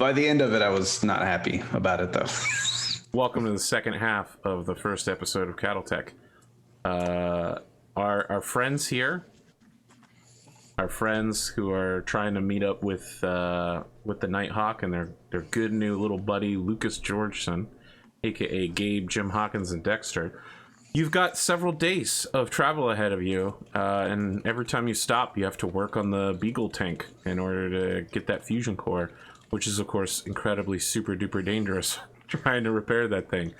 By the end of it, I was not happy about it, though. Welcome to the second half of the first episode of Cattletech. Our friends here, our friends who are trying to meet up with the Nighthawk and their good new little buddy Lucas Georgeson, aka Gabe, Jim Hawkins, and Dexter. You've got several days of travel ahead of you, and every time you stop, you have to work on the Beagle tank in order to get that fusion core, which is, of course, incredibly super duper dangerous. Trying to repair that thing.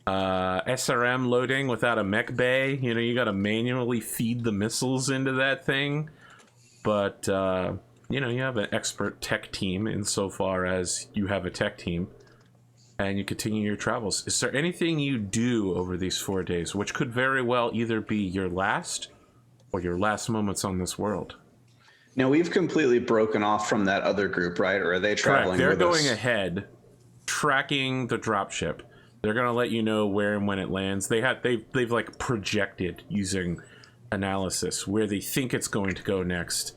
SRM loading without a mech bay. You know, you got to manually feed the missiles into that thing. But, you know, you have an expert tech team insofar as you have a tech team. And you continue your travels. Is there anything you do over these 4 days, which could very well either be your last or your last moments on this world? Now, we've completely broken off from that other group, right? Or are they traveling with us? They're going ahead, tracking the dropship. They're going to let you know where and when it lands. They've like projected using analysis where they think it's going to go next.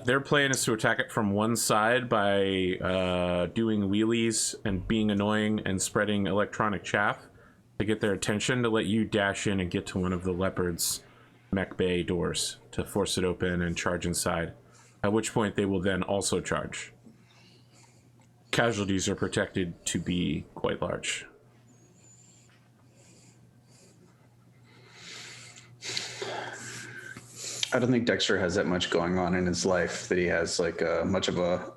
Their plan is to attack it from one side by doing wheelies and being annoying and spreading electronic chaff to get their attention, to let you dash in and get to one of the Leopard's mech bay doors to force it open and charge inside, at which point they will then also charge. Casualties are projected to be quite large. I don't think Dexter has that much going on in his life that he has like much of a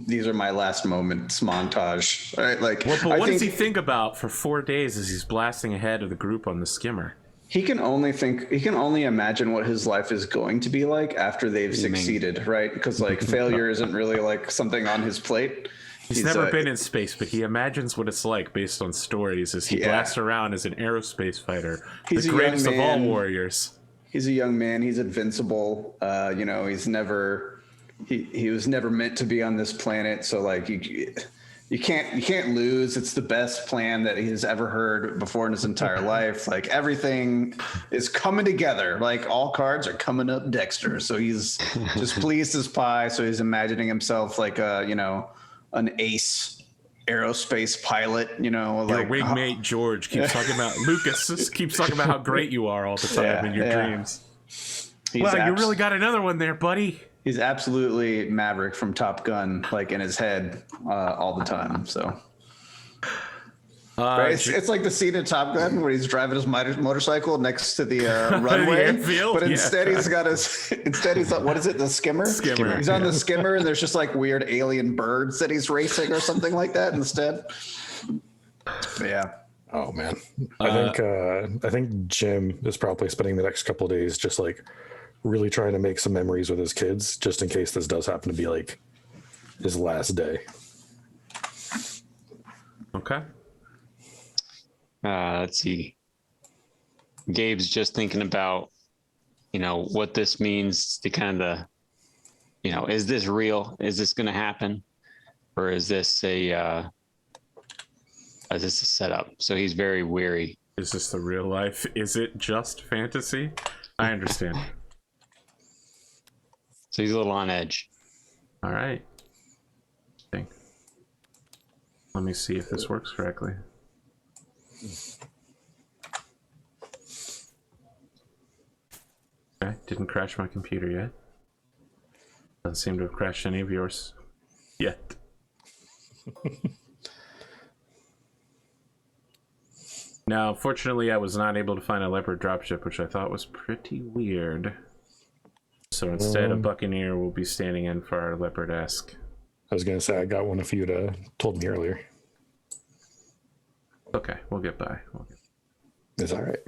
these are my last moments montage, right? Like, well, but what does he think about for 4 days as he's blasting ahead of the group on the skimmer? He can only imagine what his life is going to be like after they've succeeded, right? Because like failure isn't really like something on his plate. He's never been in space, but he imagines what it's like based on stories as he blasts around as an aerospace fighter, the greatest of all warriors. He's a young man. He's invincible. You know, he was never meant to be on this planet. So like you can't lose. It's the best plan that he's ever heard before in his entire life. Like everything is coming together. Like all cards are coming up Dexter. So he's just pleased as pie. So he's imagining himself like an ace aerospace pilot, you know, like your wingmate George keeps talking about Lucas keeps talking about how great you are all the time in your dreams. Wow, you really got another one there, buddy. He's absolutely Maverick from Top Gun, like in his head all the time. So right? It's like the scene in Top Gun where he's driving his motorcycle next to the runway, but instead he's got he's like, what is it, the skimmer? He's on the skimmer, and there's just like weird alien birds that he's racing or something like that instead. But yeah. Oh man, I think Jim is probably spending the next couple of days just like really trying to make some memories with his kids, just in case this does happen to be like his last day. Okay. Let's see. Gabe's just thinking about, you know, what this means to kind of, you know, is this real? Is this going to happen? Or is this a setup? So he's very weary. Is this the real life? Is it just fantasy? I understand. So he's a little on edge. All right. Let me see if this works correctly. Okay, didn't crash my computer yet. Doesn't seem to have crashed any of yours yet. Now, fortunately, I was not able to find a Leopard dropship, which I thought was pretty weird. So instead, a Buccaneer will be standing in for our Leopard-esque. I was going to say, I got one if you'd told me earlier. Okay, we'll get by. It's all right.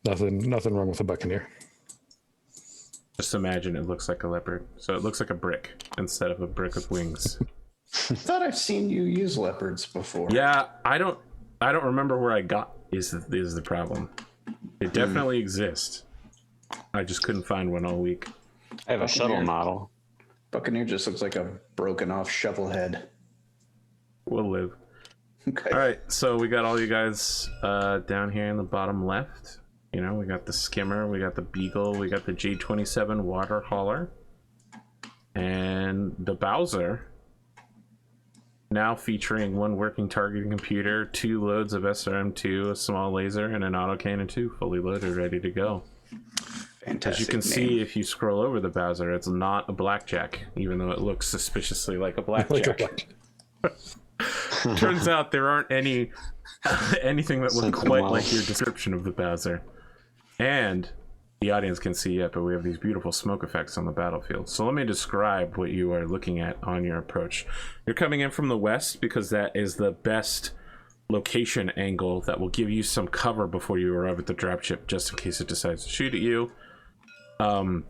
Nothing wrong with a Buccaneer. Just imagine it looks like a leopard. So it looks like a brick instead of a brick with wings. I thought I've seen you use leopards before. Yeah, I don't remember where I got is the problem. They definitely exist. I just couldn't find one all week. I have a shuttle model. Buccaneer just looks like a broken off shovel head. We'll live. Okay. All right, so we got all you guys down here in the bottom left. You know, we got the skimmer, we got the Beagle, we got the J27 water hauler, and the Bowser now featuring 1 working targeting computer, 2 loads of SRM2, a small laser, and an autocannon 2, fully loaded, ready to go. Fantastic. As you can see, if you scroll over the Bowser, it's not a blackjack, even though it looks suspiciously like a blackjack. Turns out there aren't anything that look quite like your description of the Bowser. And the audience can see it, but we have these beautiful smoke effects on the battlefield. So let me describe what you are looking at on your approach. You're coming in from the west because that is the best location angle that will give you some cover before you arrive at the dropship, just in case it decides to shoot at you.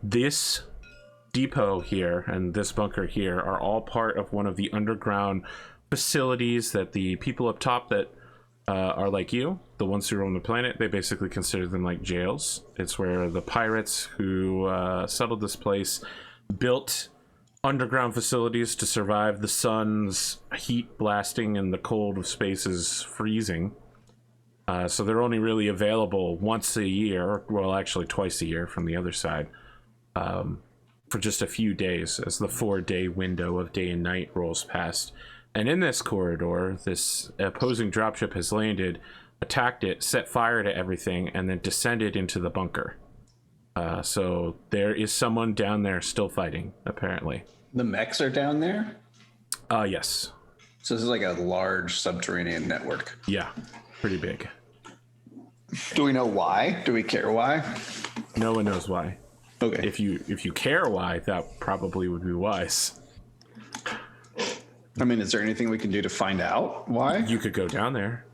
This depot here and this bunker here are all part of one of the underground facilities that the people up top that are like you, the ones who roam the planet, they basically consider them like jails. It's where the pirates who settled this place built underground facilities to survive the sun's heat blasting and the cold of space's freezing. So they're only really available once a year, well, actually twice a year from the other side, for just a few days as the 4-day window of day and night rolls past. And in this corridor, this opposing dropship has landed, attacked it, set fire to everything, and then descended into the bunker. So there is someone down there still fighting, apparently. The mechs are down there? Yes. So this is like a large subterranean network. Yeah, pretty big. Do we know why? Do we care why? No one knows why. Okay. If you care why, that probably would be wise. I mean, is there anything we can do to find out why? You could go down there.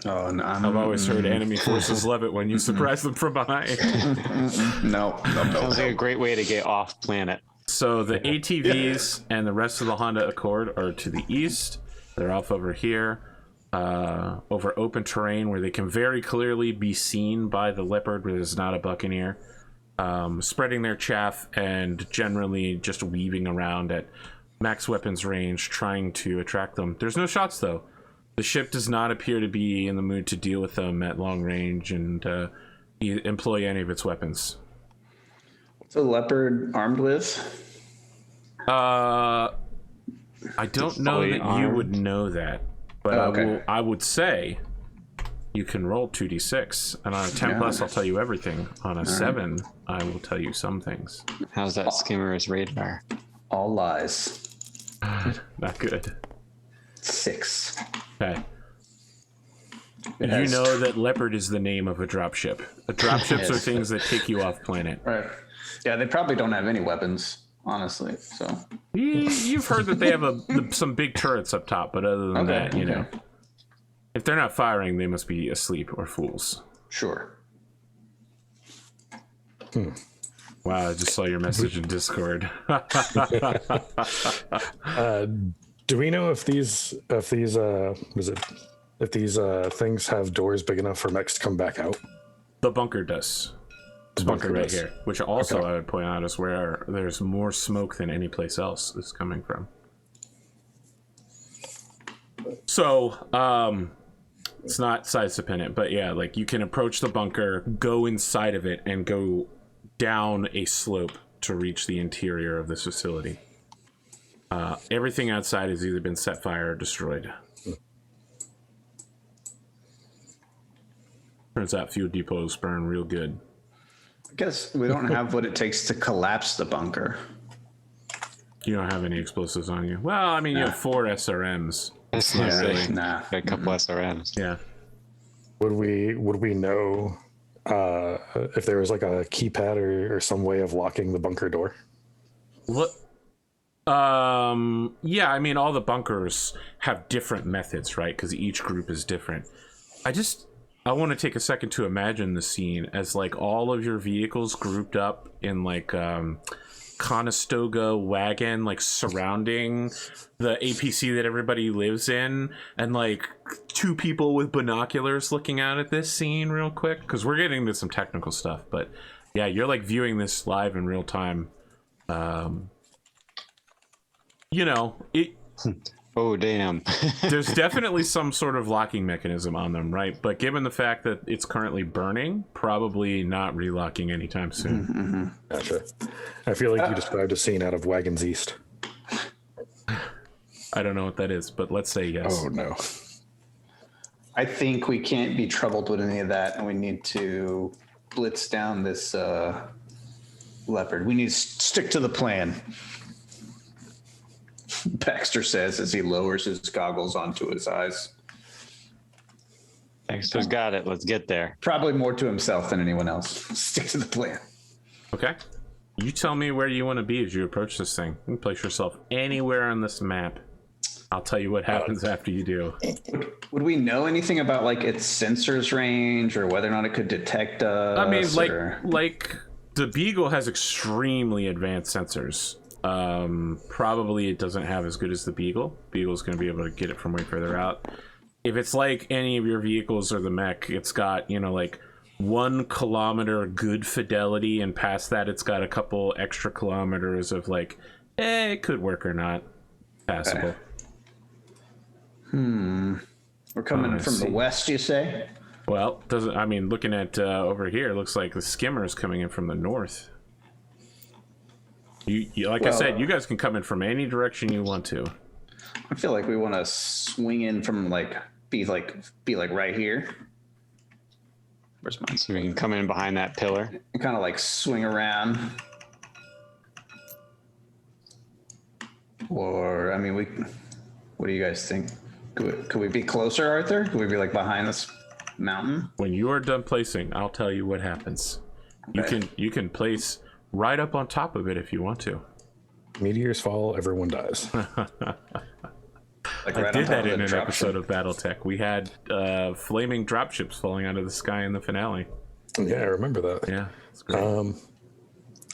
Oh, no, I've always heard enemy forces love it when you surprise them from behind. No. Sounds like a great way to get off planet. So the ATVs and the rest of the Honda Accord are to the east. They're off over here, over open terrain where they can very clearly be seen by the Leopard, where there's not a Buccaneer, spreading their chaff and generally just weaving around at max weapons range, trying to attract them. There's no shots, though. The ship does not appear to be in the mood to deal with them at long range and employ any of its weapons. What's a Leopard armed with? I don't know that you would know that, but okay. I would say you can roll 2d6, and on a 10 plus, I'll tell you everything. On a 7, I will tell you some things. How's that skimmer's radar? All lies. Not good. 6. Okay. You know that Leopard is the name of a dropship. Dropships are things that take you off planet. Right. Yeah, they probably don't have any weapons, honestly. So you've heard that they have some big turrets up top, but other than that, you know, if they're not firing, they must be asleep or fools. Sure. Wow, I just saw your message in Discord. Do we know if these things have doors big enough for mechs to come back out? The bunker does. This bunker right here, which also I would point out is where there's more smoke than any place else is coming from. So, it's not size dependent, but yeah, like you can approach the bunker, go inside of it, and go down a slope to reach the interior of this facility. Everything outside has either been set fire or destroyed. Turns out fuel depots burn real good. I guess we don't have what it takes to collapse the bunker. You don't have any explosives on you. Well, I mean, you have 4 SRMs. That's not really. Nah. A couple SRMs. Yeah. Would we know if there was like a keypad or some way of locking the bunker door? What? Yeah, I mean, all the bunkers have different methods, right? Because each group is different. I want to take a second to imagine the scene as like all of your vehicles grouped up in like Conestoga wagon, like surrounding the APC that everybody lives in, and like 2 people with binoculars looking out at this scene real quick, because we're getting into some technical stuff. But yeah, you're like viewing this live in real time. You know, Oh, damn. there's definitely some sort of locking mechanism on them, right? But given the fact that it's currently burning, probably not relocking anytime soon. Mm-hmm. Gotcha. I feel like you described a scene out of Wagons East. I don't know what that is, but let's say yes. Oh no. I think we can't be troubled with any of that, and we need to blitz down this leopard. We need to stick to the plan. Baxter says as he lowers his goggles onto his eyes. Dexter's got it. Let's get there. Probably more to himself than anyone else. Stick to the plan. Okay. You tell me where you want to be as you approach this thing. You can place yourself anywhere on this map. I'll tell you what happens after you do. Would we know anything about like its sensors range or whether or not it could detect us? I mean, like the Beagle has extremely advanced sensors. Probably it doesn't have as good as the Beagle. Beagle's going to be able to get it from way further out. If it's like any of your vehicles or the mech, it's got, you know, like 1 kilometer good fidelity, and past that it's got a couple extra kilometers of like, it could work or not. Passable. Okay. We're coming from the west, you say? Well, doesn't, I mean, looking at over here, it looks like the skimmer is coming in from the north. You like I said, you guys can come in from any direction you want to. I feel like we want to swing in from be like right here. Where's mine? So we can come in behind that pillar. And kind of like swing around. Or I mean, what do you guys think? Could we be closer, Arthur? Could we be like behind this mountain? When you are done placing, I'll tell you what happens. Okay. You can place right up on top of it if you want to. Meteors fall, everyone dies. Like I right did on top that of in the an drop episode ship? of Battletech. We had flaming dropships falling out of the sky in the finale. Yeah, I remember that. Yeah, it's great.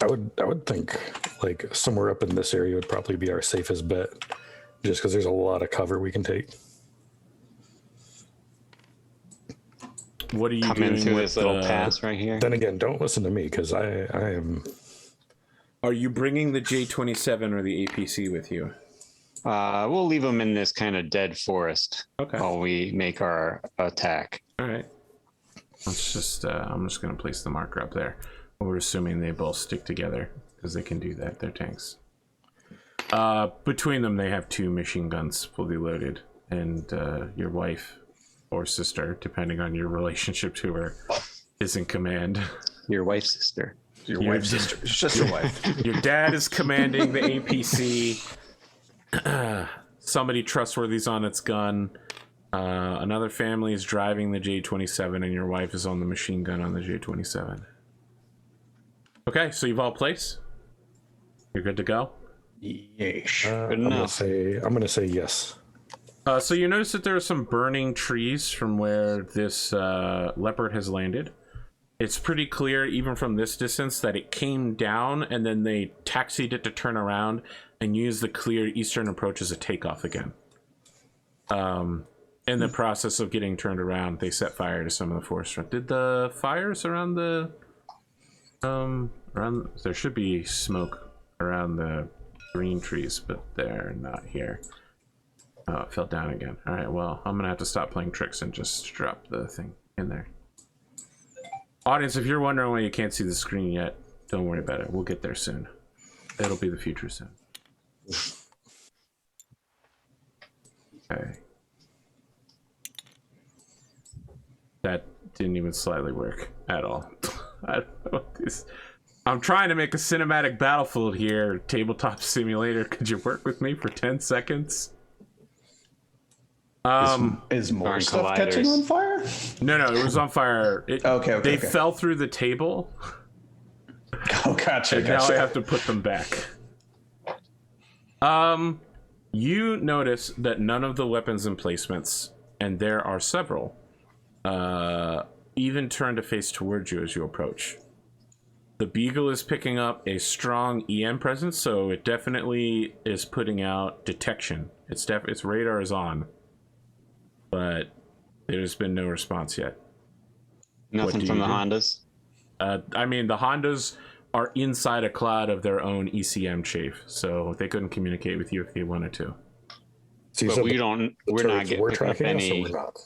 I would think like somewhere up in this area would probably be our safest bet, just because there's a lot of cover we can take. What are you Come in doing through with this little pass right here. Then again, don't listen to me because I am. Are you bringing the J27 or the APC with you? We'll leave them in this kind of dead forest while we make our attack. All right. Let's just. I'm just going to place the marker up there. We're assuming they both stick together because they can do that. They're tanks. Between them, they have 2 machine guns fully loaded, and your wife or sister, depending on your relationship to her, is in command. Your wife's sister. Your wife's sister. It's just your wife. Your dad is commanding the APC. Somebody trustworthy's on its gun. Another family is driving the J27, and your wife is on the machine gun on the J27. Okay, so you've all placed. You're good to go. Yeesh. I'm gonna say yes. So you notice that there are some burning trees from where this leopard has landed. It's pretty clear, even from this distance, that it came down and then they taxied it to turn around and use the clear eastern approach as a takeoff again. In the process of getting turned around, they set fire to some of the forest. Did the fires around the there should be smoke around the green trees, but they're not here. Oh, it fell down again. All right, well, I'm gonna have to stop playing tricks and just drop the thing in there. Audience, if you're wondering why you can't see the screen yet, don't worry about it. We'll get there soon. It'll be the future soon. Okay. That didn't even slightly work at all. I don't know what this... I'm trying to make a cinematic battlefield here, tabletop simulator. Could you work with me for 10 seconds? Is more Darn stuff colliders. catching on fire? No, it was on fire. They fell through the table. Oh, gotcha. Now I have to put them back. You notice that none of the weapons emplacements, and there are several, even turn to face towards you as you approach. The Beagle is picking up a strong EM presence, so it definitely is putting out detection. Its radar is on, but there's been no response yet. Nothing from the Hondas? I mean, the Hondas are inside a cloud of their own ECM chafe, so they couldn't communicate with you if they wanted to. So But we're not getting we're picked up tracking us, or any. we're not?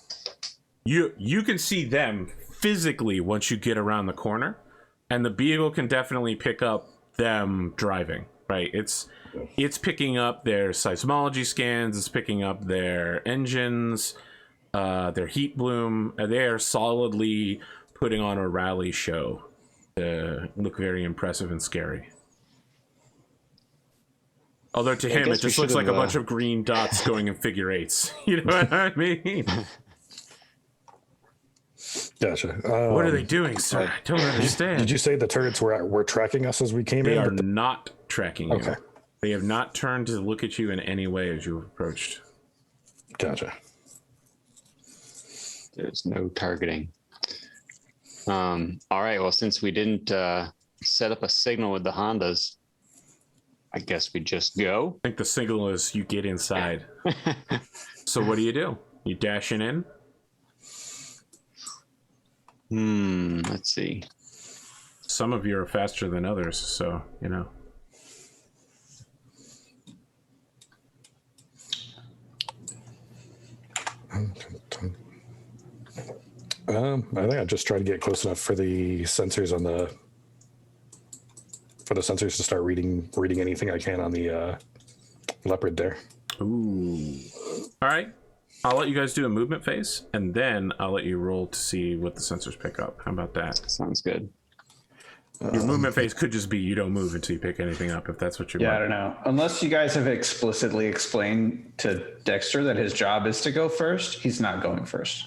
You can see them physically once you get around the corner, and the Beagle can definitely pick up them driving, right? It's picking up their seismology scans, it's picking up their engines, their heat bloom. They are solidly putting on a rally show to look very impressive and scary. Although to him, it just looks like a bunch of green dots going in figure eights. You know what I mean? Gotcha. What are they doing, sir? I don't understand. Did you say the turrets were tracking us as we came They in? are not tracking you. Okay. They have not turned to look at you in any way as you approached. Gotcha. There's no targeting. All right. Well, since we didn't set up a signal with the Hondas, I guess we just go. I think the signal is you get inside. So what do? You dashing in? Let's see. Some of you are faster than others, so you know. I think I just try to get close enough for the sensors on the sensors to start reading anything I can on the leopard there. Ooh. All right. I'll let you guys do a movement phase, and then I'll let you roll to see what the sensors pick up. How about that? Sounds good. Your movement phase could just be you don't move until you pick anything up, if that's what you're. Yeah, I don't know. Unless you guys have explicitly explained to Dexter that his job is to go first, he's not going first.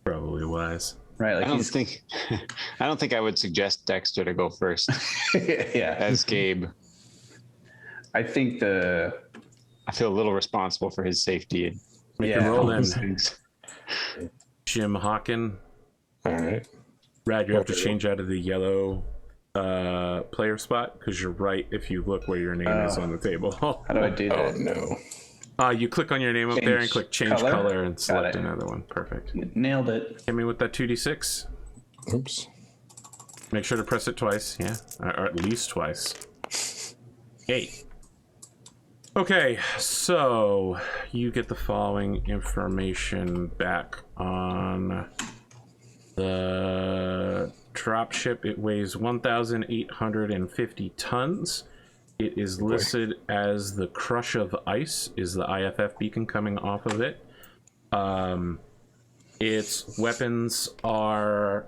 Probably wise. Right? Like I don't think I would suggest Dexter to go first yeah. as Gabe. I think I feel a little responsible for his safety. Make Yeah. a roll then. Things. Jim Hawkin. All right. Rad, you have to change out of the yellow player spot because you're right if you look where your name is on the table. How do I do Oh that? no. You click on your name up there and click change color and select it. another one. Perfect. Nailed it. Hit me with that 2d6. Oops. Make sure to press it twice, yeah, or at least twice. 8. Okay, so you get the following information back on the dropship. It weighs 1,850 tons. It is listed as the Crush of Ice, is the IFF beacon coming off of it. Its weapons are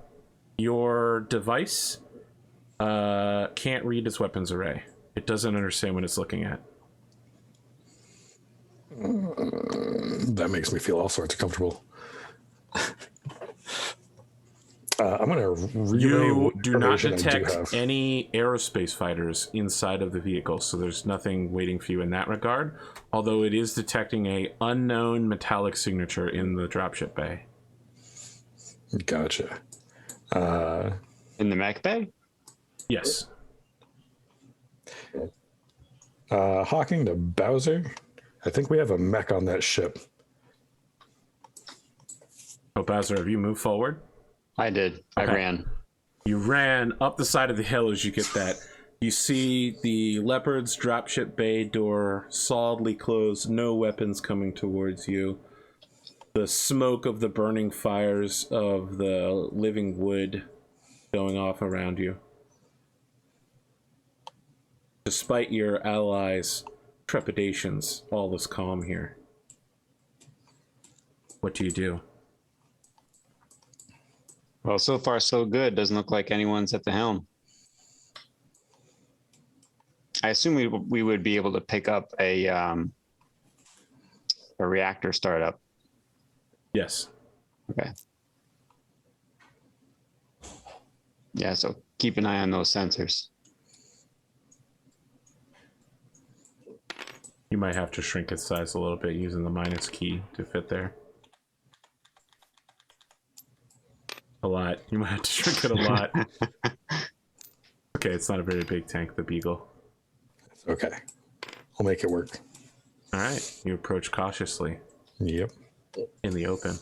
your device. Can't read its weapons array. It doesn't understand what it's looking at. That makes me feel all sorts of comfortable. I'm going to relay You do not information I do detect have. any aerospace fighters inside of the vehicle, so there's nothing waiting for you in that regard, although it is detecting a unknown metallic signature in the dropship bay. Gotcha. In the mech bay? Yes. Hawking to Bowser. I think we have a mech on that ship. Oh, Bowser, have you moved forward? I did. Okay. I ran. You ran up the side of the hill as you get that. You see the Leopard's dropship bay door solidly closed, no weapons coming towards you. The smoke of the burning fires of the living wood going off around you. Despite your allies' trepidations, all is calm here. What do you do? Well, so far so good. Doesn't look like anyone's at the helm. I assume we would be able to pick up a reactor startup. Yes. Okay. Yeah, so keep an eye on those sensors. You might have to shrink its size a little bit using the minus key to fit there. A lot. You might have to shrink it a lot. Okay, it's not a very big tank, the Beagle. Okay. I'll make it work. All right. You approach cautiously Yep. in the open.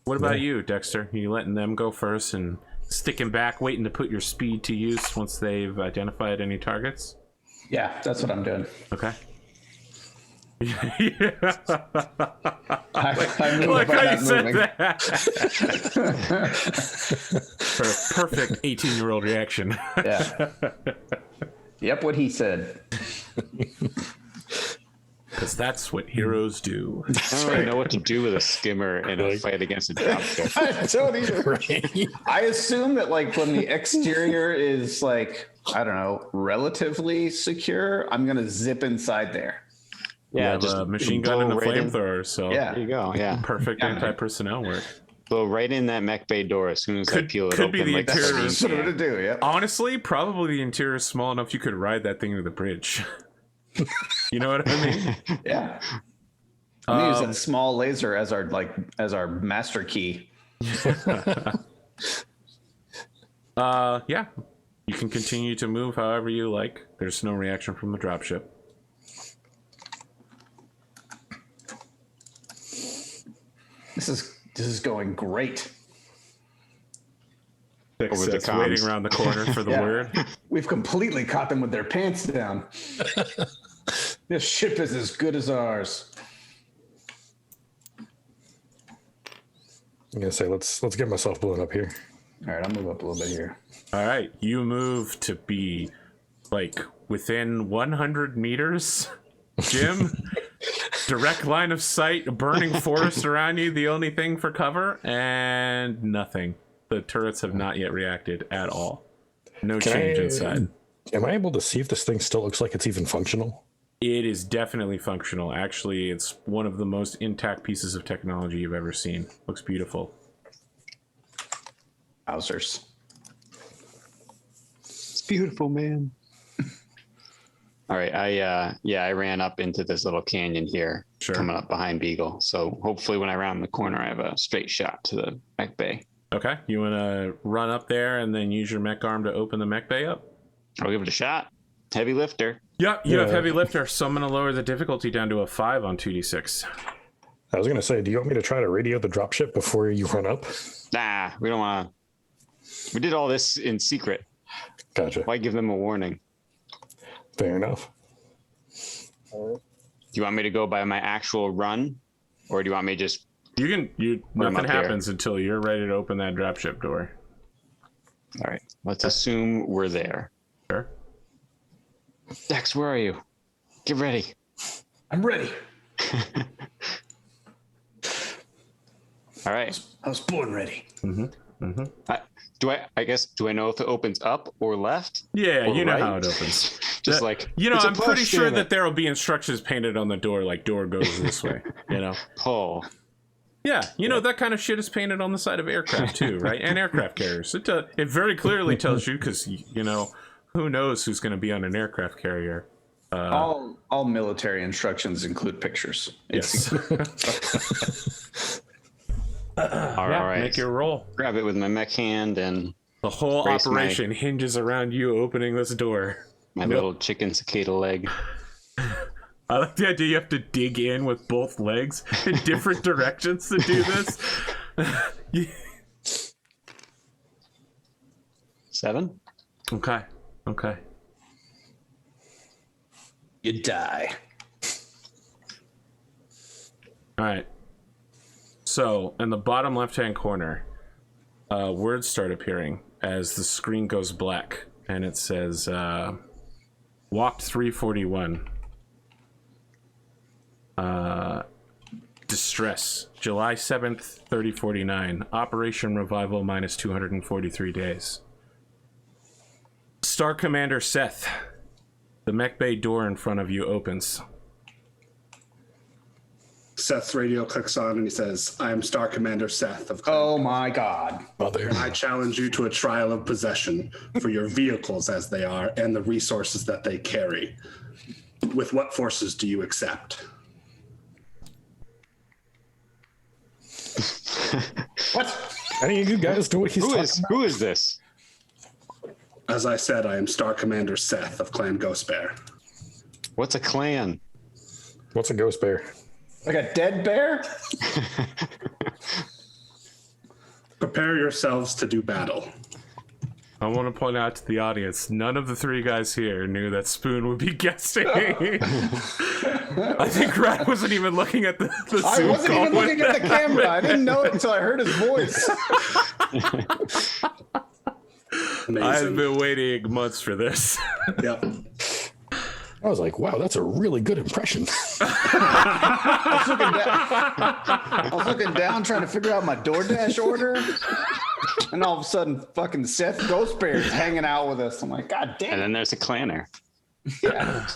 What about you, Dexter? Are you letting them go first and sticking back, waiting to put your speed to use once they've identified any targets? Yeah, that's what I'm doing. Okay. I moved Like by how you not said moving. that. Perfect 18-year-old reaction. Yeah. Yep, what he said. Because that's what heroes do. I don't really know what to do with a skimmer in a fight against a dropship. I don't either. Right. I assume that like when the exterior is like, I don't know, relatively secure, I'm gonna zip inside there. You Yeah, have just a machine gun and a blow right in. flamethrower, so Yeah. There you go. Yeah, perfect anti-personnel work. blow right in that mech bay door as soon as I peel it could open. be the like interior. sardine That's what I'm can. gonna do, yeah. Honestly, probably the interior is small enough you could ride that thing to the bridge. You know what I mean? Yeah. I'm gonna use that small laser as our master key. Yeah. You can continue to move however you like. There's no reaction from the dropship. This is going great. Over the Seth's comms. waiting around the corner for the Yeah. word. We've completely caught them with their pants down. This ship is as good as ours. I'm gonna say let's get myself blown up here. All right, I'll move up a little bit here. All right, you move to be like within 100 meters, Jim. Direct line of sight, a burning forest around you, the only thing for cover, and nothing. The turrets have not yet reacted at all. No change inside. Am I able to see if this thing still looks like it's even functional? It is definitely functional. Actually, it's one of the most intact pieces of technology you've ever seen. Looks beautiful. Wowzers. It's beautiful, man. All right, I ran up into this little canyon here, Sure. coming up behind Beagle. So hopefully, when I round the corner, I have a straight shot to the mech bay. Okay, you want to run up there and then use your mech arm to open the mech bay up? I'll give it a shot. Heavy lifter. Yep, you have Yeah. heavy lifter, so I'm going to lower the difficulty down to a 5 on 2d6. I was gonna say, do you want me to try to radio the dropship before you run up? Nah, we don't want to. We did all this in secret. Gotcha. Why give them a warning? Fair enough. Do you want me to go by my actual run, or do you want me to just? You I'm nothing up here. happens until you're ready to open that dropship door. All right, let's assume we're there. Sure. Dex, where are you? Get ready. I'm ready. All right. I was born ready. I guess, do I know if it opens up or left? Yeah, Or you know right? how it opens. Just like, You know, it's a I'm pretty push, sure damn that it. there will be instructions painted on the door, like door goes this way, you know? Pull. Yeah, you know, that kind of shit is painted on the side of aircraft too, right? And aircraft carriers. It very clearly tells you, because, you know, who knows who's going to be on an aircraft carrier. All military instructions include pictures. Yes. All right. Make your roll. Grab it with my mech hand and The whole Brace my- operation hinges around you opening this door. my little chicken cicada leg. I like the idea you have to dig in with both legs in different directions to do this. 7. Okay. You die. All right. So, in the bottom left-hand corner, words start appearing as the screen goes black, and it says, Walked 341. Distress, July 7th, 3049. Operation Revival minus 243 days. Star Commander Seth. The mech bay door in front of you opens. Seth's radio clicks on and he says, I am Star Commander Seth of Oh my God. Mother. I challenge you to a trial of possession for your vehicles as they are and the resources that they carry. With what forces do you accept? What? Any of you guys know what he's talking about? Who is this? As I said, I am Star Commander Seth of Clan Ghost Bear. What's a clan? What's a ghost bear? Like a dead bear? Prepare yourselves to do battle. I want to point out to the audience, none of the three guys here knew that Spoon would be guessing. I think Rad wasn't even looking at the I Zoom wasn't call even looking at the camera. I didn't know it until I heard his voice. Amazing. I've been waiting months for this. Yep. I was like, wow, that's a really good impression. I was looking down trying to figure out my DoorDash order. And all of a sudden, fucking Seth Ghost Bear's hanging out with us. I'm like, God damn. And then there's a clanner. Yeah.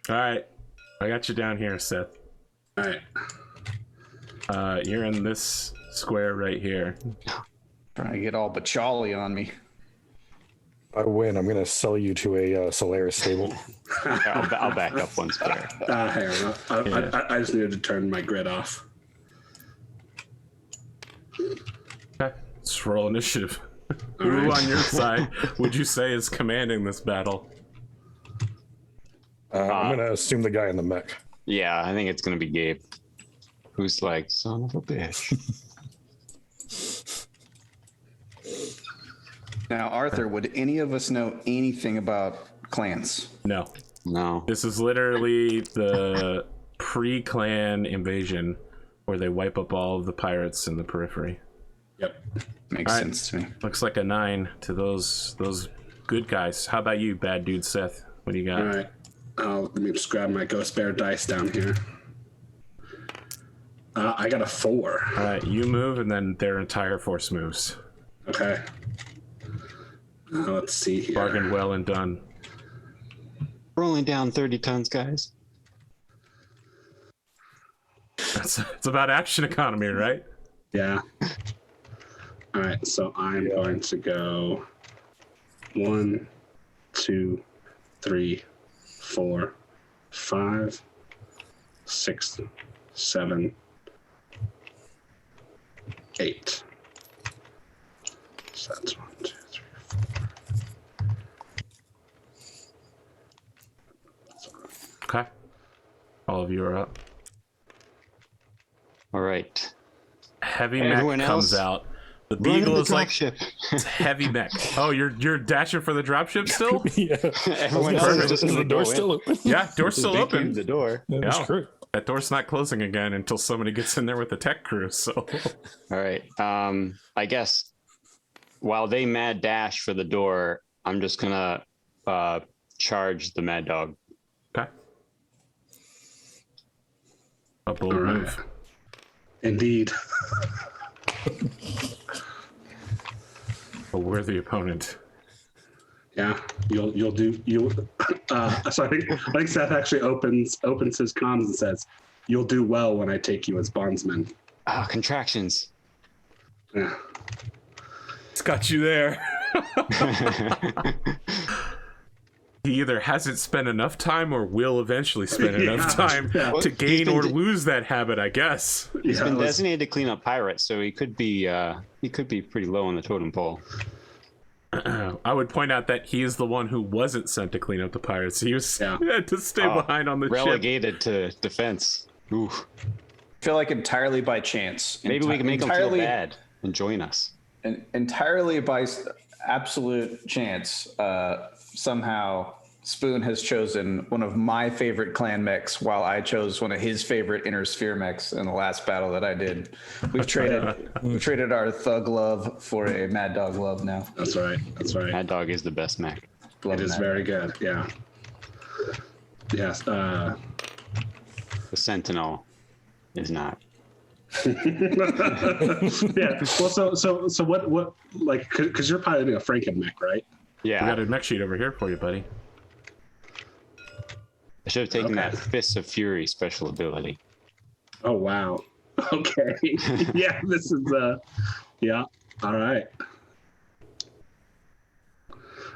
All right. I got you down here, Seth. All right. You're in this square right here. Trying to get all Bachali on me. If I win, I'm going to sell you to a Solaris stable. I'll back up one square. Hang on. I just needed to turn my grid off. Okay. Let's roll initiative. Who on your side would you say is commanding this battle? I'm going to assume the guy in the mech. Yeah, I think it's gonna be Gabe, who's like, son of a bitch. Now, Arthur, would any of us know anything about clans? No. No. This is literally the pre-clan invasion where they wipe up all of the pirates in the periphery. Yep. Makes All right. sense to me. Looks like a 9 to those good guys. How about you, bad dude Seth? What do you got? All right. Let me just grab my Ghost Bear dice down here. I got a 4. All right, you move, and then their entire force moves. Okay. Let's see here. Bargained well and done. We're only down 30 tons, guys. It's about action economy, right? Yeah. All right, so I'm going to go 1, 2, 3, 4, 5, 6, 7, 8. So that's 1, 2, 3, 4. Okay. All of you are up. All right. Heavy Everyone mech comes else, out. The Run Beagle the is like dropship. heavy mech. Oh, you're dashing for the dropship still? Yeah. Everyone Is else is just the gonna door go still in. open? Yeah, door's still open. The door. Yeah, that's Yeah. correct. That door's not closing again until somebody gets in there with the tech crew. So All right. I guess while they mad dash for the door, I'm just gonna charge the mad dog. okay. A bold All right. move. Indeed. A worthy opponent. Yeah, you'll do you. So I think Seth actually opens his comms and says, "You'll do well when I take you as bondsman." Ah, contractions. Yeah. It's got you there. He either hasn't spent enough time or will eventually spend enough time yeah. to gain been or d- lose that habit, I guess. He's Yeah, been it was- designated to clean up pirates, so he could be pretty low on the totem pole. I would point out that he is the one who wasn't sent to clean up the pirates. He was Yeah. had to stay behind on the ship. Relegated to defense. Ooh. I feel like entirely by chance. Maybe we can make him feel entirely, bad and join us. entirely by absolute chance. Somehow Spoon has chosen one of my favorite clan mechs while I chose one of his favorite inner sphere mechs in the last battle that I did. We've traded our thug love for a mad dog love now. That's right. That's right. Mad dog is the best mech. Love It is that. very good. Yeah. Yes. The Sentinel is not. Yeah. Well, so what like because you're piloting a Franken mech, right? Yeah. We got a mech sheet over here for you, buddy. I should have taken Okay. that Fists of Fury special ability. Oh wow. Okay. Yeah. This is yeah. All right.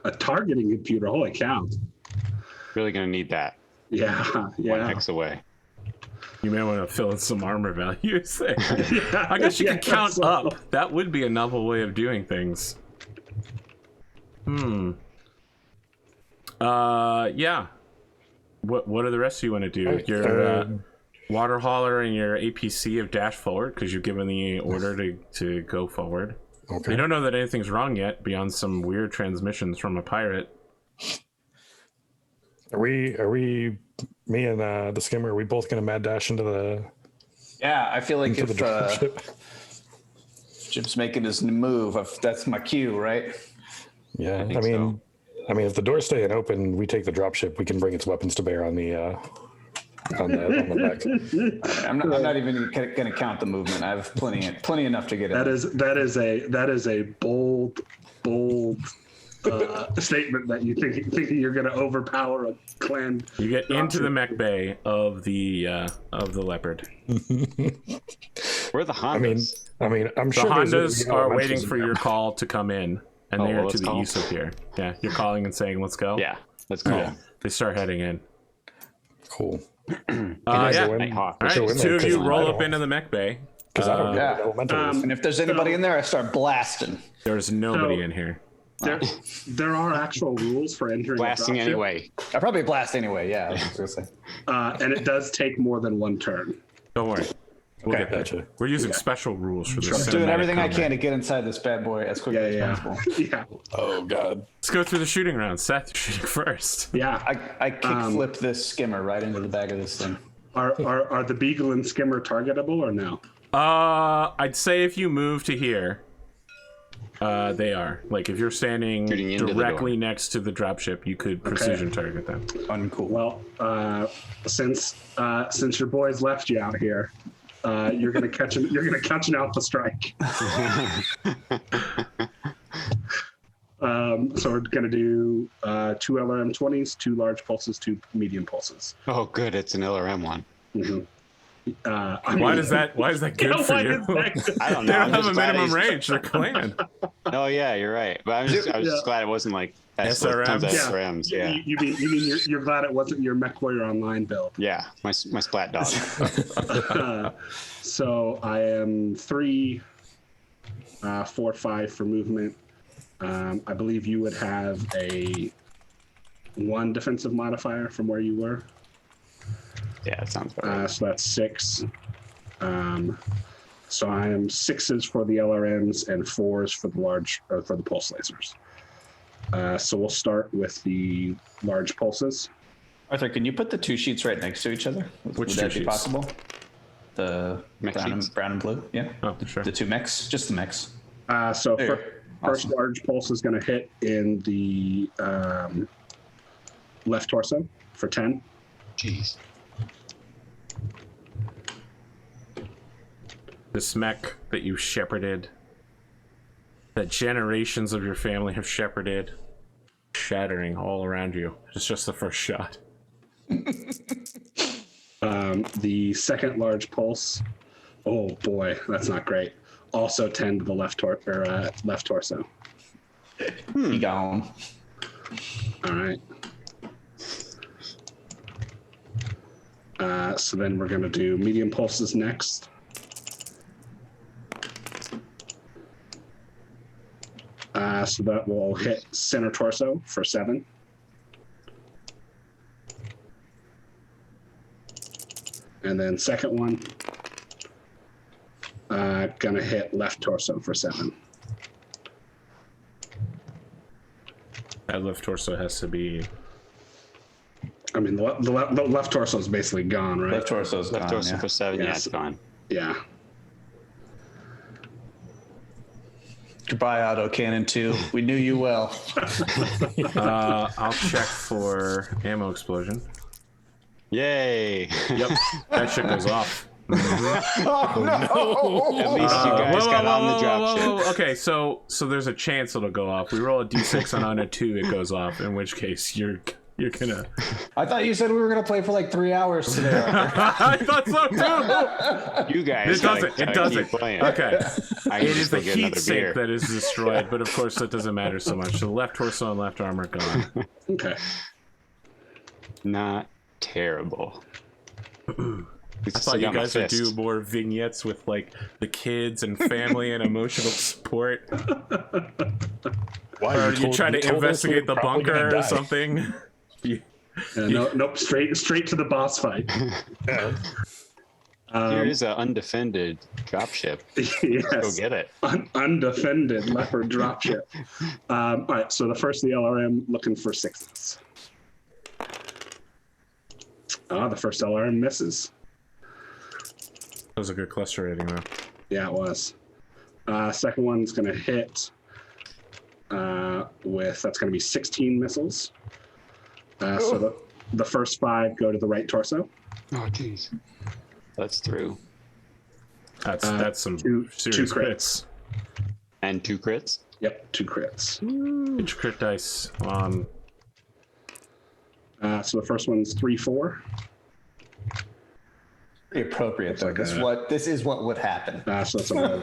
A targeting computer. Holy cow. Really gonna need that. Yeah. One Yeah. hex away. You may want to fill in some armor values there. Yeah, I guess you yeah, could count so- up. That would be a novel way of doing things. Yeah. What do the rest of you want to do? Your water hauler and your APC have dashed forward because you've given the order to go forward. Okay. You don't know that anything's wrong yet, beyond some weird transmissions from a pirate. Are we, me and the skimmer, are we both going to mad dash into the Yeah, I feel like into if the dropship? Jim's making his move, that's my cue, right? Yeah, think I mean, if the door's staying open, we take the dropship. We can bring its weapons to bear on the back. I'm not even going to count the movement. I have plenty enough to get it. That is a bold statement that you thinking you're going to overpower a clan. You get into the mech bay of the leopard. Where are the Hondas? I mean, I'm The sure Hondas are waiting for your call to come in, and they are let's to the call. east of here. Yeah, you're calling and saying, "Let's go." Yeah, let's go. Yeah. They start heading in. Cool. Yeah. Go in? Nighthawk. All right, Go in two there, of you 'cause roll I up don't- into the mech bay. Because I don't know yeah. what elemental is. And if there's anybody in there, I start blasting. There's nobody in here. There are actual rules for entering Blasting a dropship, anyway. I probably blast anyway. Yeah, I was gonna say. and it does take more than one turn. Don't worry. We'll Okay. get there. Gotcha. We're using special rules for this. Doing cinematic everything I combat. can to get inside this bad boy as quickly as possible. Yeah. Oh God. Let's go through the shooting round. Seth, you're shooting first. Yeah. I kick flip this skimmer right into the back of this thing. Are the Beagle and Skimmer targetable or no? I'd say if you move to here, they are. Like if you're standing Shooting into the directly next to the dropship, you could precision target them. Uncool. Well, since your boys left you out here, you're gonna catch an alpha strike. So we're gonna do 2 LRM-20s, 2 large pulses, 2 medium pulses. Oh, good. It's an LRM one. Mhm. Why is that good for why you? is that- I don't They know. don't I'm have a just glad minimum he's- range. They're clan. Oh yeah, you're right. But I was just glad it wasn't like SRMs? tons of Yeah. SRMs. Yeah. You mean you're glad it wasn't your Mech Warrior Online build? Yeah. My splat dog. So I am 3, 4, 5 for movement. I believe you would have a 1 defensive modifier from where you were. Yeah, that sounds better. So that's 6. So I am 6s for the LRMs and 4s for the pulse lasers. So we'll start with the large pulses. Arthur, can you put the 2 sheets right next to each other? Which Would 2 that be sheets? possible? The Mech brown sheets? and blue. Yeah. Oh, sure. The 2 mechs, just the mechs. So There. first Awesome. large pulse is going to hit in the left torso for 10. Jeez. This mech that you shepherded, that generations of your family have shepherded, shattering all around you. It's just the first shot. The second large pulse, oh boy, that's not great. Also 10 to the left torso. He gone. All right. So then we're going to do medium pulses next. So that will hit center torso for 7. And then second one, gonna hit left torso for 7. That left torso has to be. I mean, the left torso is basically gone, right? Left torso's Left gone. torso Yeah. for 7. Yeah, Yes. it's gone. Yeah. Goodbye, autocannon 2. We knew you well. I'll check for ammo explosion. Yay! Yep, that shit goes off. At least you guys got on the dropship. Okay, so there's a chance it'll go off. We roll a d6 and on a 2 it goes off. In which case you're gonna. I thought you said we were going to play for like 3 hours today. Arthur. I thought so too. You guys. It doesn't. It keep doesn't. playing. Okay. I It can is just the go get heat another sink beer. that is destroyed, but of course that doesn't matter so much. So the left torso and left arm are gone. Okay. Not terrible. I thought you guys would do more vignettes with like the kids and family and emotional support. Why Or you try to investigate the bunker or something. Nope. Straight to the boss fight. Here is an undefended dropship. Yes. Go get it. Undefended leopard dropship. All right, so the first of the LRM looking for 6s. The first LRM misses. That was a good cluster rating, though. Yeah, it was. Second one's going to hit that's going to be 16 missiles. So the first 5 go to the right torso. Oh, jeez. That's through. That's some two serious crits. And 2 crits? Yep, 2 crits. Each crit dice. So the first one's 3-4. Pretty appropriate though. This is what would happen. So that's a roll.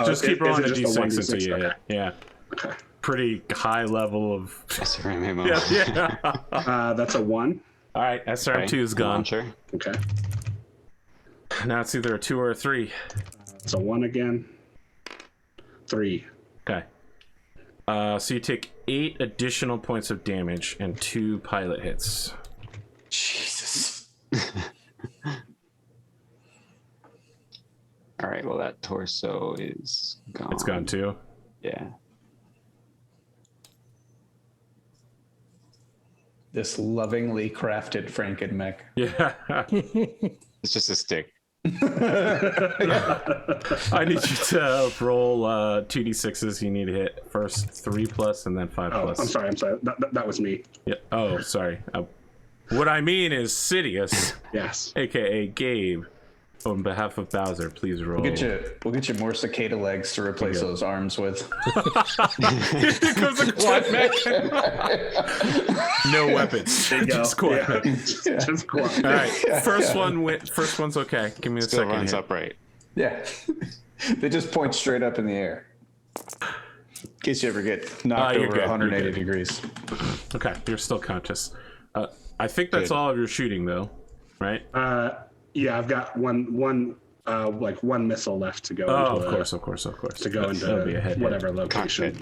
Just keep rolling the just a d6 until you hit. Yeah. Okay. Pretty high level of. SRM ammo. Yeah. That's a 1. All right, SRM2 is gone. Launcher. Okay. Now it's either a 2 or a 3. It's a 1 again. 3. Okay. So you take 8 additional points of damage and 2 pilot hits. Jesus. All right, well, that torso is gone. It's gone too. Yeah. This lovingly crafted Franken-mech. Yeah. It's just a stick. I need you to roll 2d6s. You need to hit first 3+ and then 5+. Oh, I'm sorry. That was me. Yeah. Oh, sorry. What I mean is Sidious, Yes. aka Gabe, on behalf of Bowser, please roll. We'll get you more cicada legs to replace those arms with. Here comes a quad mech. No weapons. Just quad mech. Just quad. All right. First one's okay. Give me a Still second. runs Here. upright. Yeah. They just point straight up in the air. In case you ever get knocked you're over good, 180 you're good. degrees. Okay, you're still conscious. I think that's Good. all of your shooting, though, right? Yeah, I've got one missile left to go. Oh, into of course. To go That'll be a into head whatever location.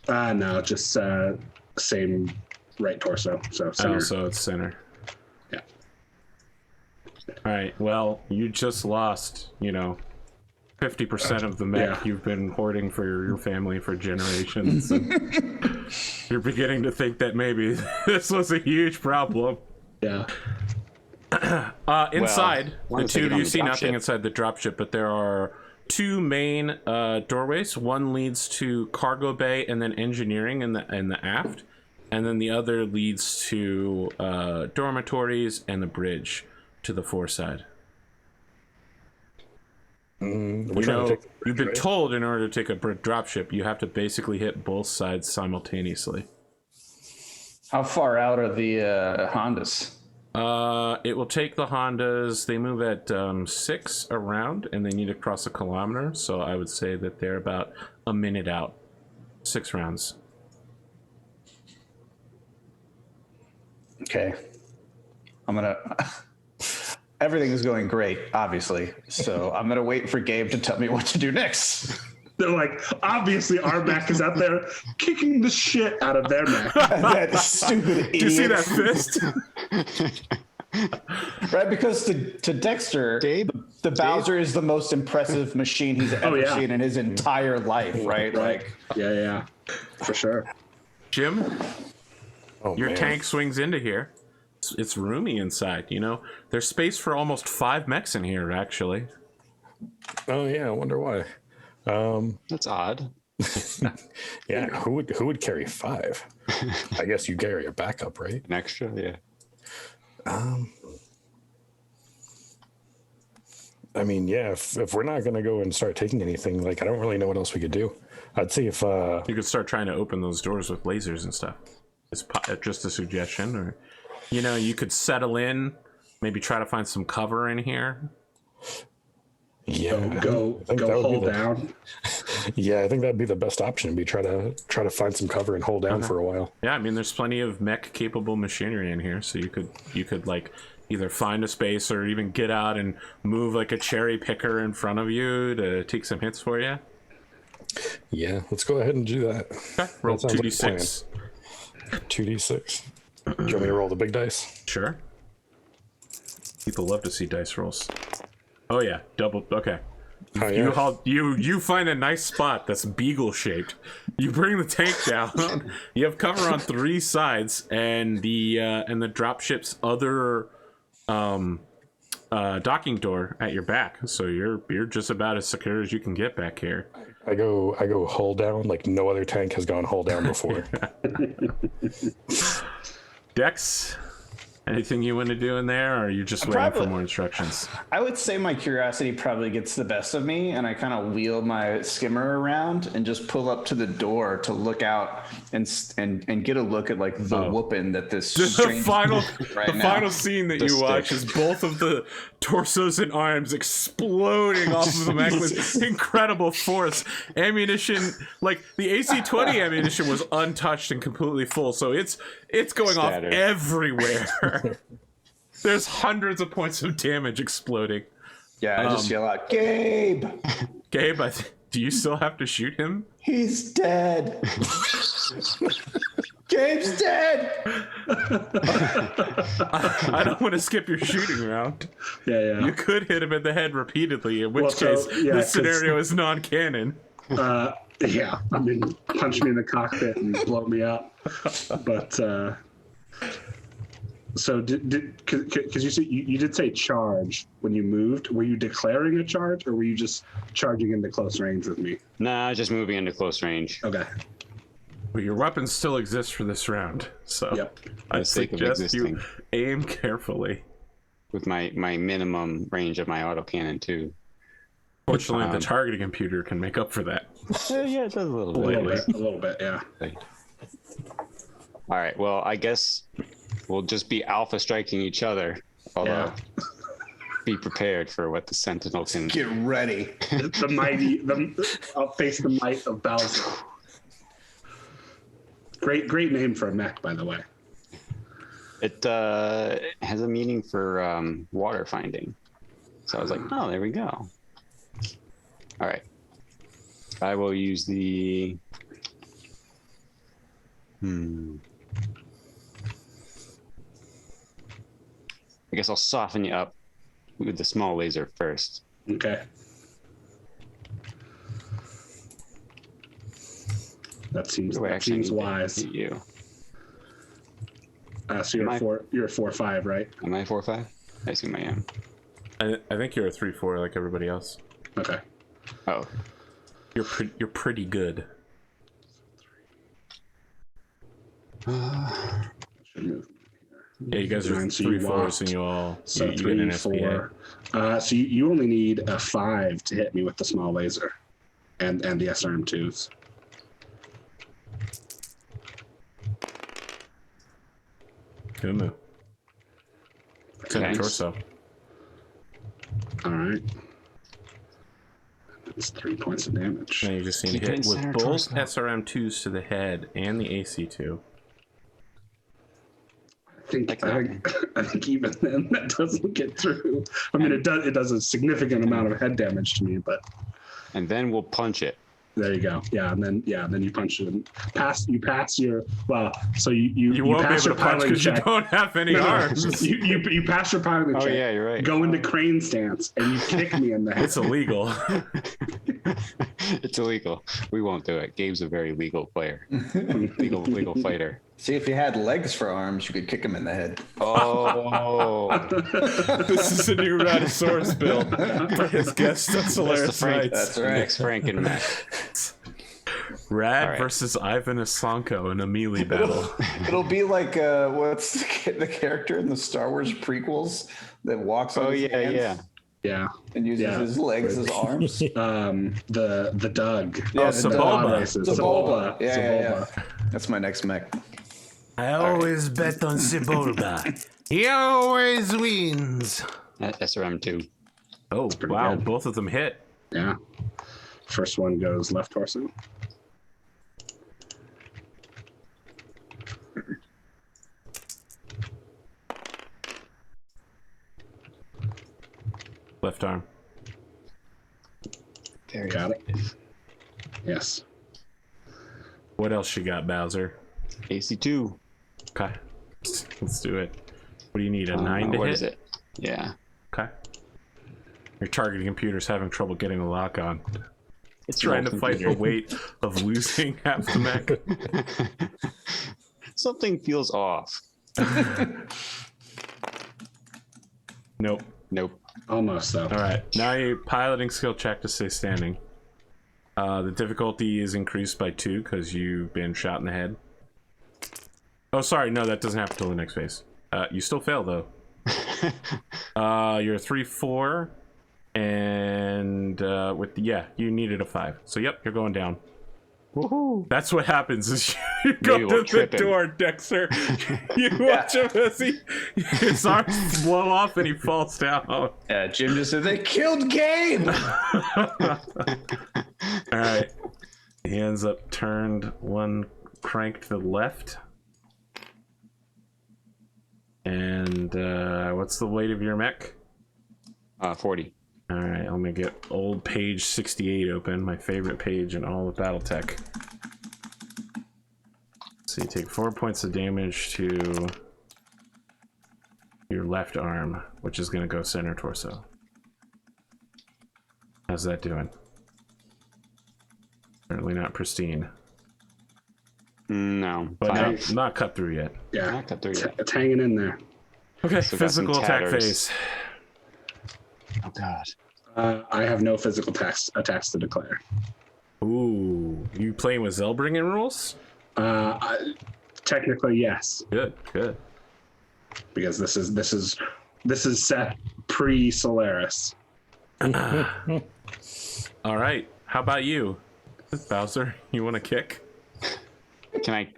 No, just same right torso. So center. Oh, so it's center. Yeah. All right. Well, you just lost, 50% of the mech you've been hoarding for your family for generations. And you're beginning to think that maybe this was a huge problem. Yeah. Inside, Well, the two of you see nothing dropship. inside the dropship, but there are 2 main doorways. One leads to cargo bay and then engineering in the aft, and then the other leads to dormitories and the bridge to the foreside. You've been told in order to take a dropship, you have to basically hit both sides simultaneously. How far out are the Hondas? It will take the Hondas. They move at 6 around, and they need to cross a kilometer. So I would say that they're about a minute out. 6 rounds. Okay. I'm gonna. Everything is going great, obviously. So I'm gonna wait for Gabe to tell me what to do next. They're like, obviously, our mech is out there kicking the shit out of their mech. That stupid idiot. Do you see that fist? Right, because to Dexter, the Bowser is the most impressive machine he's ever seen in his entire life, right? Like, Yeah, for sure. Jim, your man. tank swings into here. It's roomy inside, There's space for almost 5 mechs in here, actually. Oh yeah, I wonder why. That's odd. Yeah, who would carry 5? I guess you carry a backup, right? An extra, yeah. I mean, yeah, if we're not gonna go and start taking anything, like I don't really know what else we could do. I'd see if You could start trying to open those doors with lasers and stuff. It's just a suggestion, or you could settle in, maybe try to find some cover in here. Go hold down. Yeah, I think that'd be the best option. Be try to find some cover and hold down for a while. Yeah, I mean, there's plenty of mech capable machinery in here, so you could like either find a space or even get out and move like a cherry picker in front of you to take some hits for you. Yeah, let's go ahead and do that. Okay, roll That sounds like a 2d6. 2d6. Do you want me to roll the big dice? Sure. People love to see dice rolls. Oh yeah, double. Okay. Oh, yeah. You find a nice spot that's beagle shaped. You bring the tank down. You have cover on 3 sides, and the dropship's other docking door at your back. So you're just about as secure as you can get back here. I go hull down like no other tank has gone hull down before. Dex, anything you want to do in there, or are you just waiting for more instructions? I would say my curiosity probably gets the best of me, and I kind of wheel my skimmer around and just pull up to the door to look out and get a look at like the whooping that this strange final now. scene that you watch is both of the torsos and arms exploding off of the mech with incredible force. Ammunition, like the AC-20 ammunition, was untouched and completely full, so it's going Scattered. off everywhere. There's hundreds of points of damage exploding. Yeah, I just yell out, Gabe! Gabe, do you still have to shoot him? He's dead! Gabe's dead! I don't want to skip your shooting round. Yeah. You could hit him in the head repeatedly, in which Well, so, case yeah, this scenario is non-canon. Yeah, I mean, punch me in the cockpit and blow me up. But so because you did say charge when you moved. Were you declaring a charge, or were you just charging into close range with me? Nah, just moving into close range. Okay. Well, your weapons still exist for this round, so Yep. I the sake of suggest you existing. aim carefully. With my minimum range of my autocannon too. Fortunately, the targeting computer can make up for that. Yeah, it does a little A bit. little bit, yeah. All right. Well, I guess we'll just be alpha striking each other. Although, be prepared for what the Sentinel can. Get ready. I'll face the might of Bowser. Great name for a mech, by the way. It has a meaning for water finding. So I was like, oh, there we go. All right. I will use the. I guess I'll soften you up with the small laser first. Okay. That seems Do I actually need to wise. hit you? So you're a 4/5, right? Am I 4/5? I assume I am. I think you're a 3-4 like everybody else. Okay. Oh, You're pretty good. Should move. Yeah, you guys are Nine, so you 3-4s, walked. and you all So you get an 3, SPA. 4. So you only need a 5 to hit me with the small laser, and the SRM2s. Good move. Send a Thanks. torso. All right. That's 3 points of damage. Now you just need Keep to hit it with center both torso. SRM2s to the head and the AC2. I think even then that doesn't get through. I mean, it does a significant amount of head damage to me, but and then we'll punch it. there you go. Yeah, and then you punch it. And you pass your so You won't be pass able your to punch piloting because you check. don't have any arms. You pass your piloting Oh check. yeah, you're right. Go into crane stance and you kick me in the head. It's illegal. It's illegal. We won't do it. Gabe's a very legal player. legal fighter. See, if you had legs for arms, you could kick him in the head. Oh, This is a new Raddosaurus build for his guest Stencilaris Frank- Knights. That's right. next Franken mech. Rad All right. versus Ivan Asanko in a melee battle. It'll be like what's the character in the Star Wars prequels that walks on Oh his yeah, hands yeah. Yeah. and uses his legs as arms? The Doug. Yeah, the Sebulba. races. Sebulba. Yeah. Sebulba. That's my next mech. I always bet on Sebulba. He always wins. SRM2. Oh, pretty wow. good. Both of them hit. Yeah. First one goes left torso. Left arm. Got it. Yes. What else you got, Bowser? AC2. Okay. Let's do it. What do you need? A 9 to what hit? is it? Yeah. Okay. Your targeting computer's having trouble getting a lock on. It's Trying to fight the weight of losing half the mech. Something feels off. Nope. Nope. Almost though. All right. Now you piloting skill check to stay standing. The difficulty is increased by 2 because you've been shot in the head. Oh, sorry. No, that doesn't happen until the next phase. You still fail though. You're 3-4, and you needed a 5. So yep, you're going down. Woohoo! That's what happens is you go Maybe to we'll the trip him. door, Dexter. You watch him as his arms blow off and he falls down. Yeah, Jim just said they killed Gabe. All right. He ends up turned one crank to the left. And what's the weight of your mech? 40. All right, I'm gonna get old page 68 open, my favorite page in all of Battletech. So you take 4 points of damage to your left arm, which is gonna go center torso. How's that doing? Certainly not pristine, No. but 5. not cut through yet. Yeah, Not cut through yet. it's hanging in there. Okay, Still got some physical attack tatters. phase. Oh god. I have no physical attacks to declare. Ooh, you playing with Zellbringen rules? Technically, yes, Good, good. because this is set pre-Solaris. All right, how about you, Bowser? You want to kick? Can I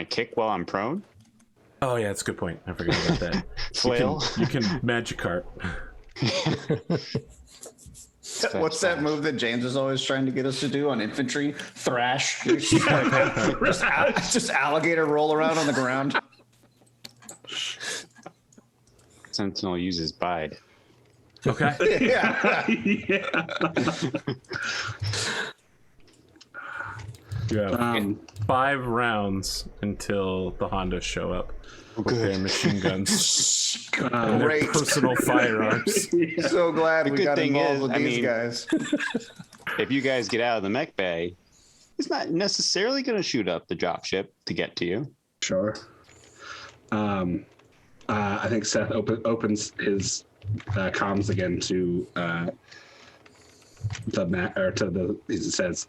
kick while I'm prone? Oh yeah, that's a good point. I forgot about that. Flail? You can Magikarp. What's that move that James was always trying to get us to do on infantry? Thrash. Just alligator roll around on the ground. Sentinel uses bide. Okay. Yeah. You have 5 rounds until the Hondas show up with their machine guns and their Great. personal firearms. So glad we good got thing involved is, with I these mean- guys. If you guys get out of the mech bay, it's not necessarily going to shoot up the dropship to get to you. Sure. I think Seth opens his comms again to he says,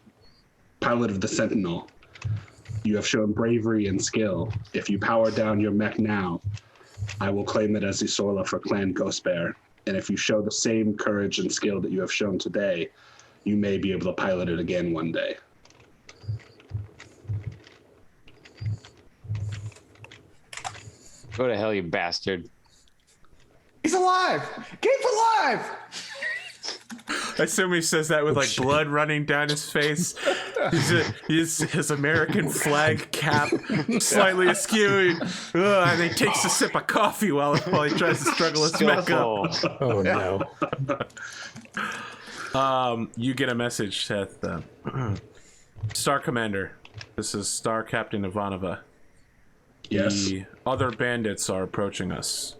"Pilot of the Sentinel, you have shown bravery and skill. If you power down your mech now, I will claim it as Isola for Clan Ghostbear. And if you show the same courage and skill that you have shown today, you may be able to pilot it again one day." Go to hell, you bastard. He's alive. Gabe's alive. I assume he says that with like blood running down his face. He's his American flag cap slightly askew, and he takes a sip of coffee while he tries to struggle his mech up. Skillful. Oh no. You get a message, Seth. Star Commander, this is Star Captain Ivanova. Yes. The other bandits are approaching us.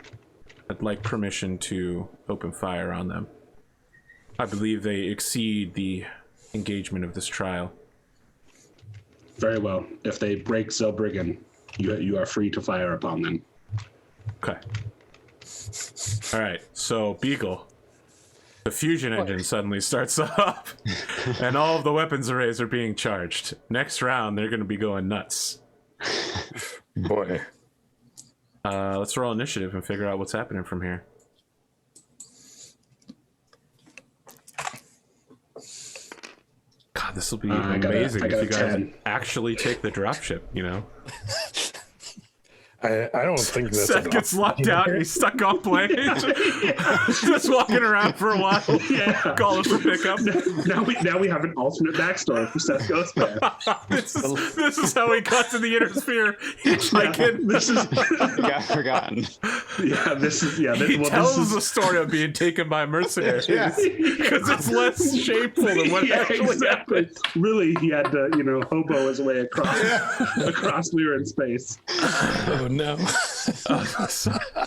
I'd like permission to open fire on them. I believe they exceed the engagement of this trial. Very well. If they break Zellbriggen, you are free to fire upon them. Okay. All right. So Beagle, the fusion engine suddenly starts up, and all of the weapons arrays are being charged. Next round, they're going to be going nuts. Boy. Let's roll initiative and figure out what's happening from here. God, this will be amazing I got if you guys 10. actually take the dropship, you know? I don't think that's Seth enough. gets locked out and he's stuck on plane. Just walking around for a while. Yeah. Call us for pickup. Now we have an alternate backstory for Seth Ghostbear. This is how he got to the inner sphere. Hitchhiking. This is Got forgotten. Yeah, this is He tells the story of being taken by mercenaries because it's less shameful than what actually exactly. happened. Really, he had to, hobo his way across Lyra in space. Oh no.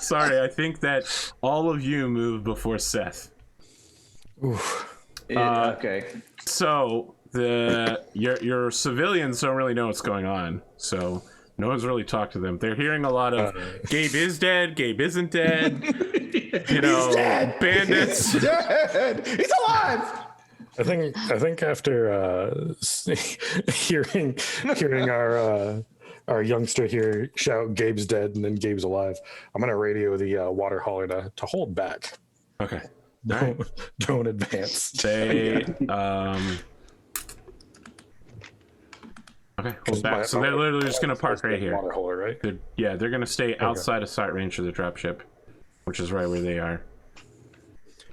Sorry, I think that all of you move before Seth. Okay. So your civilians don't really know what's going on. So no one's really talked to them. They're hearing a lot of Gabe is dead, Gabe isn't dead. He's dead. Bandits. He's dead. He's alive. I think after hearing our youngster here shout Gabe's dead and then Gabe's alive, I'm gonna radio the water hauler to hold back. Okay. Right. Don't advance. They okay, hold back. So they're literally just gonna park right here. Water hauler, right? They're gonna stay outside of sight range of the dropship, which is right where they are.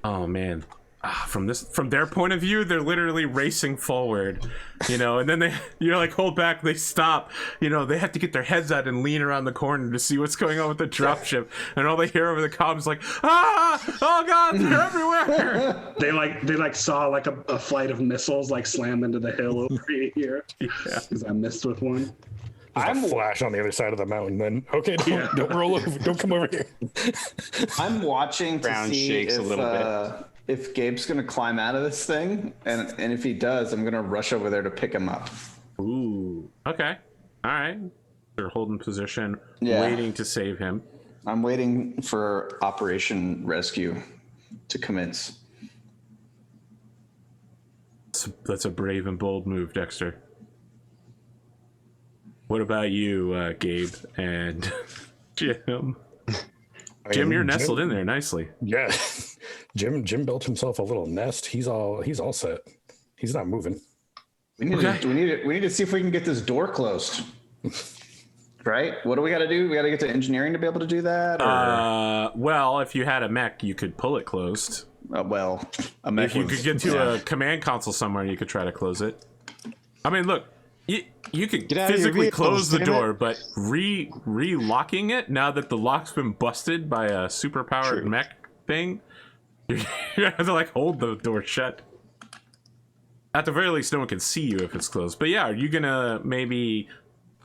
Oh man. From their point of view, they're literally racing forward, and then you're like, hold back, they stop, they have to get their heads out and lean around the corner to see what's going on with the dropship, and all they hear over the comms is like, oh god, they're everywhere. They saw like a flight of missiles like slam into the hill over here. Yeah, because I missed with one. I'm flash on the other side of the mountain. Then don't roll over, don't come over here. I'm watching to Ground see shakes a little bit. If Gabe's gonna climb out of this thing, and if he does, I'm gonna rush over there to pick him up. Ooh, okay, all right. They're holding position, Yeah. waiting to save him. I'm waiting for Operation Rescue to commence. That's a brave and bold move, Dexter. What about you, Gabe and Jim? Jim, you're nestled in there nicely. Yeah, Jim built himself a little nest. He's all set. He's not moving. We need to see if we can get this door closed. Right? What do we got to do? We got to get to engineering to be able to do that. Or? Well, if you had a mech, you could pull it closed. A mech. If you could get to a command console somewhere, you could try to close it. I mean, look. You can physically close the door, but re-locking it now that the lock's been busted by a super-powered mech thing, you're gonna have to like hold the door shut. At the very least, no one can see you if it's closed. But yeah, are you gonna maybe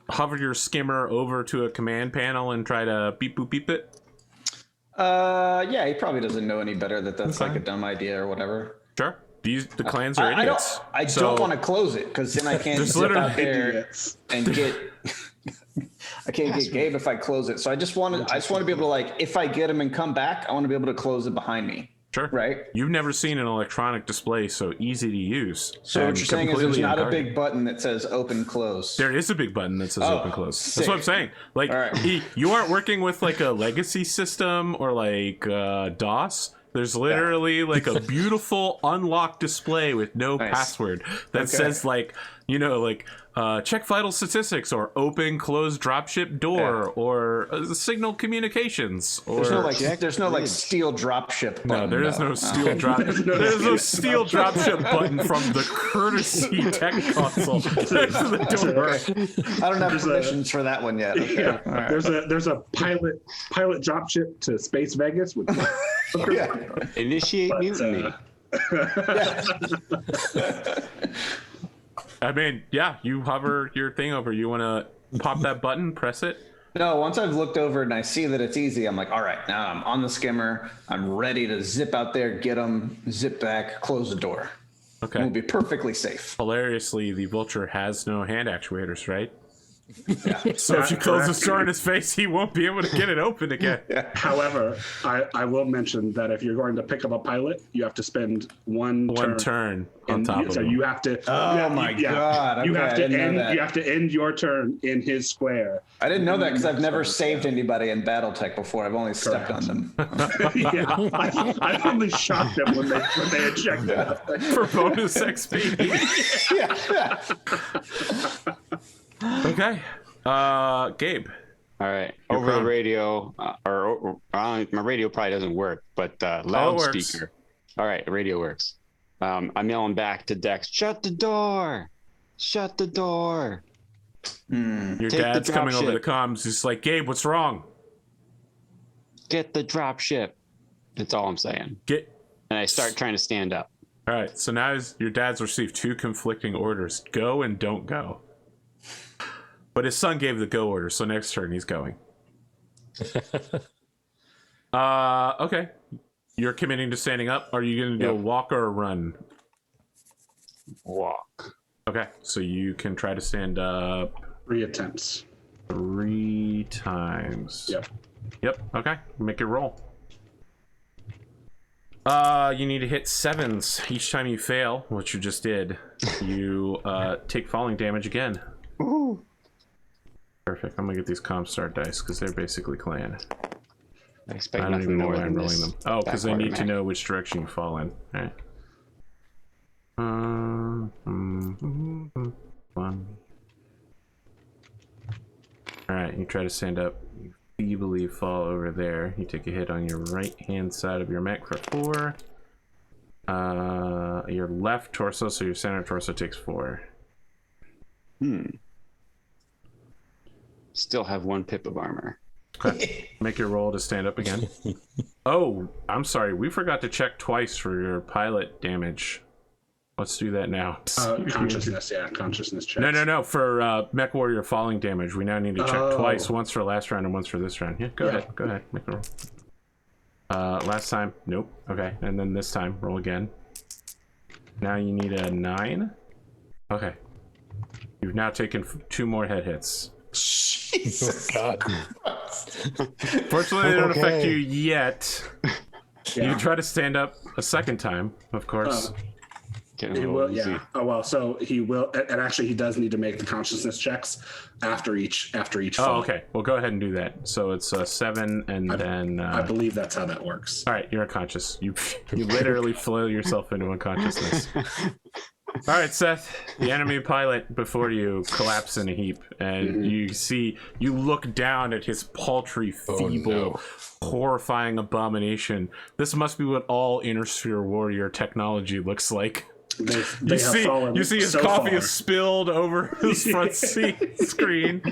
hover your skimmer over to a command panel and try to beep boop beep it? Yeah, he probably doesn't know any better that's like a dumb idea or whatever. Sure. The clans are idiots. I don't want to close it because then I can't zip out there and get. I can't get Gabe if I close it. So I just want to be able to, like, if I get him and come back, I want to be able to close it behind me. Sure. Right. You've never seen an electronic display so easy to use. So what you're saying is there's not a big button that says open close. There is a big button that says open close. Sick. That's what I'm saying. Like, you aren't working with like a legacy system or like DOS. There's literally like a beautiful unlocked display with no password that says like, check vital statistics or open close dropship door or signal communications. Or There's no steel dropship button. No, there is no steel drop. There's no steel dropship button from the courtesy tech console next to the door. I don't have permissions for that one yet. Okay. Yeah, right. There's a pilot dropship to Space Vegas with Initiate mutiny. I mean, yeah, you hover your thing over. You want to pop that button, press it. No, once I've looked over and I see that it's easy, I'm like, all right, now I'm on the skimmer. I'm ready to zip out there, get them, zip back, close the door. Okay. We'll be perfectly safe. Hilariously, the vulture has no hand actuators, right? Yeah. So if you close the door in his face, he won't be able to get it open again. However, I will mention that if you're going to pick up a pilot, you have to spend one turn on top of him. So you have to. Oh my god! You Okay, have I to didn't know end. that. You have to end your turn in his square. I didn't know that because I've never saved anybody in Battletech before. I've only stepped on them. Yeah, I only shot them when they had checked out For bonus XP. Okay. Gabe. All right. Over the radio, my radio probably doesn't work, but loudspeaker. All right, radio works. I'm yelling back to Dex, shut the door. Shut the door. Your dad's coming over the comms. He's like, Gabe, what's wrong? get the drop ship. That's all I'm saying. Get. And I start trying to stand up. All right. So now your dad's received 2 conflicting orders: go and don't go. But his son gave the go order, so next turn he's going. Okay. You're committing to standing up. Are you going to do a walk or a run? Walk. Okay. So you can try to stand up 3 attempts. 3 times. Yep. Okay. Make your roll. You need to hit 7s each time you fail, which you just did. You take falling damage again. Ooh. Perfect. I'm gonna get these Comstar dice because they're basically clan. I expect I don't nothing even know more why I'm than rolling this. them. Oh, because they need to Mac. know which direction you fall in. All right. 1. All right. You try to stand up. You feebly fall over there. You take a hit on your right hand side of your mech for 4. Your left torso, so your center torso takes 4. Still have 1 pip of armor. Okay. Make your roll to stand up again. Oh, I'm sorry. We forgot to check twice for your pilot damage. Let's do that now. Consciousness, consciousness checks. No. For Mech Warrior falling damage, we now need to check twice. Once for last round and once for this round. Yeah, go ahead. Make a roll. Last time, nope. Okay, and then this time, roll again. Now you need a 9. Okay. You've now taken 2 more head hits. Jesus. Oh, God. Fortunately, they don't affect you yet. Yeah. You can try to stand up a second time, of course. He will, yeah. Oh well, so he will, and actually, he does need to make the consciousness checks after each fall. Oh, okay. Well, go ahead and do that. So it's 7, and then. I believe that's how that works. All right, you're unconscious. You literally flew yourself into unconsciousness. All right, Seth. The enemy pilot before you collapse in a heap, and you look down at his paltry, feeble, horrifying abomination. This must be what all Inner Sphere Warrior technology looks like. They You see his so coffee far. is spilled over his front seat screen.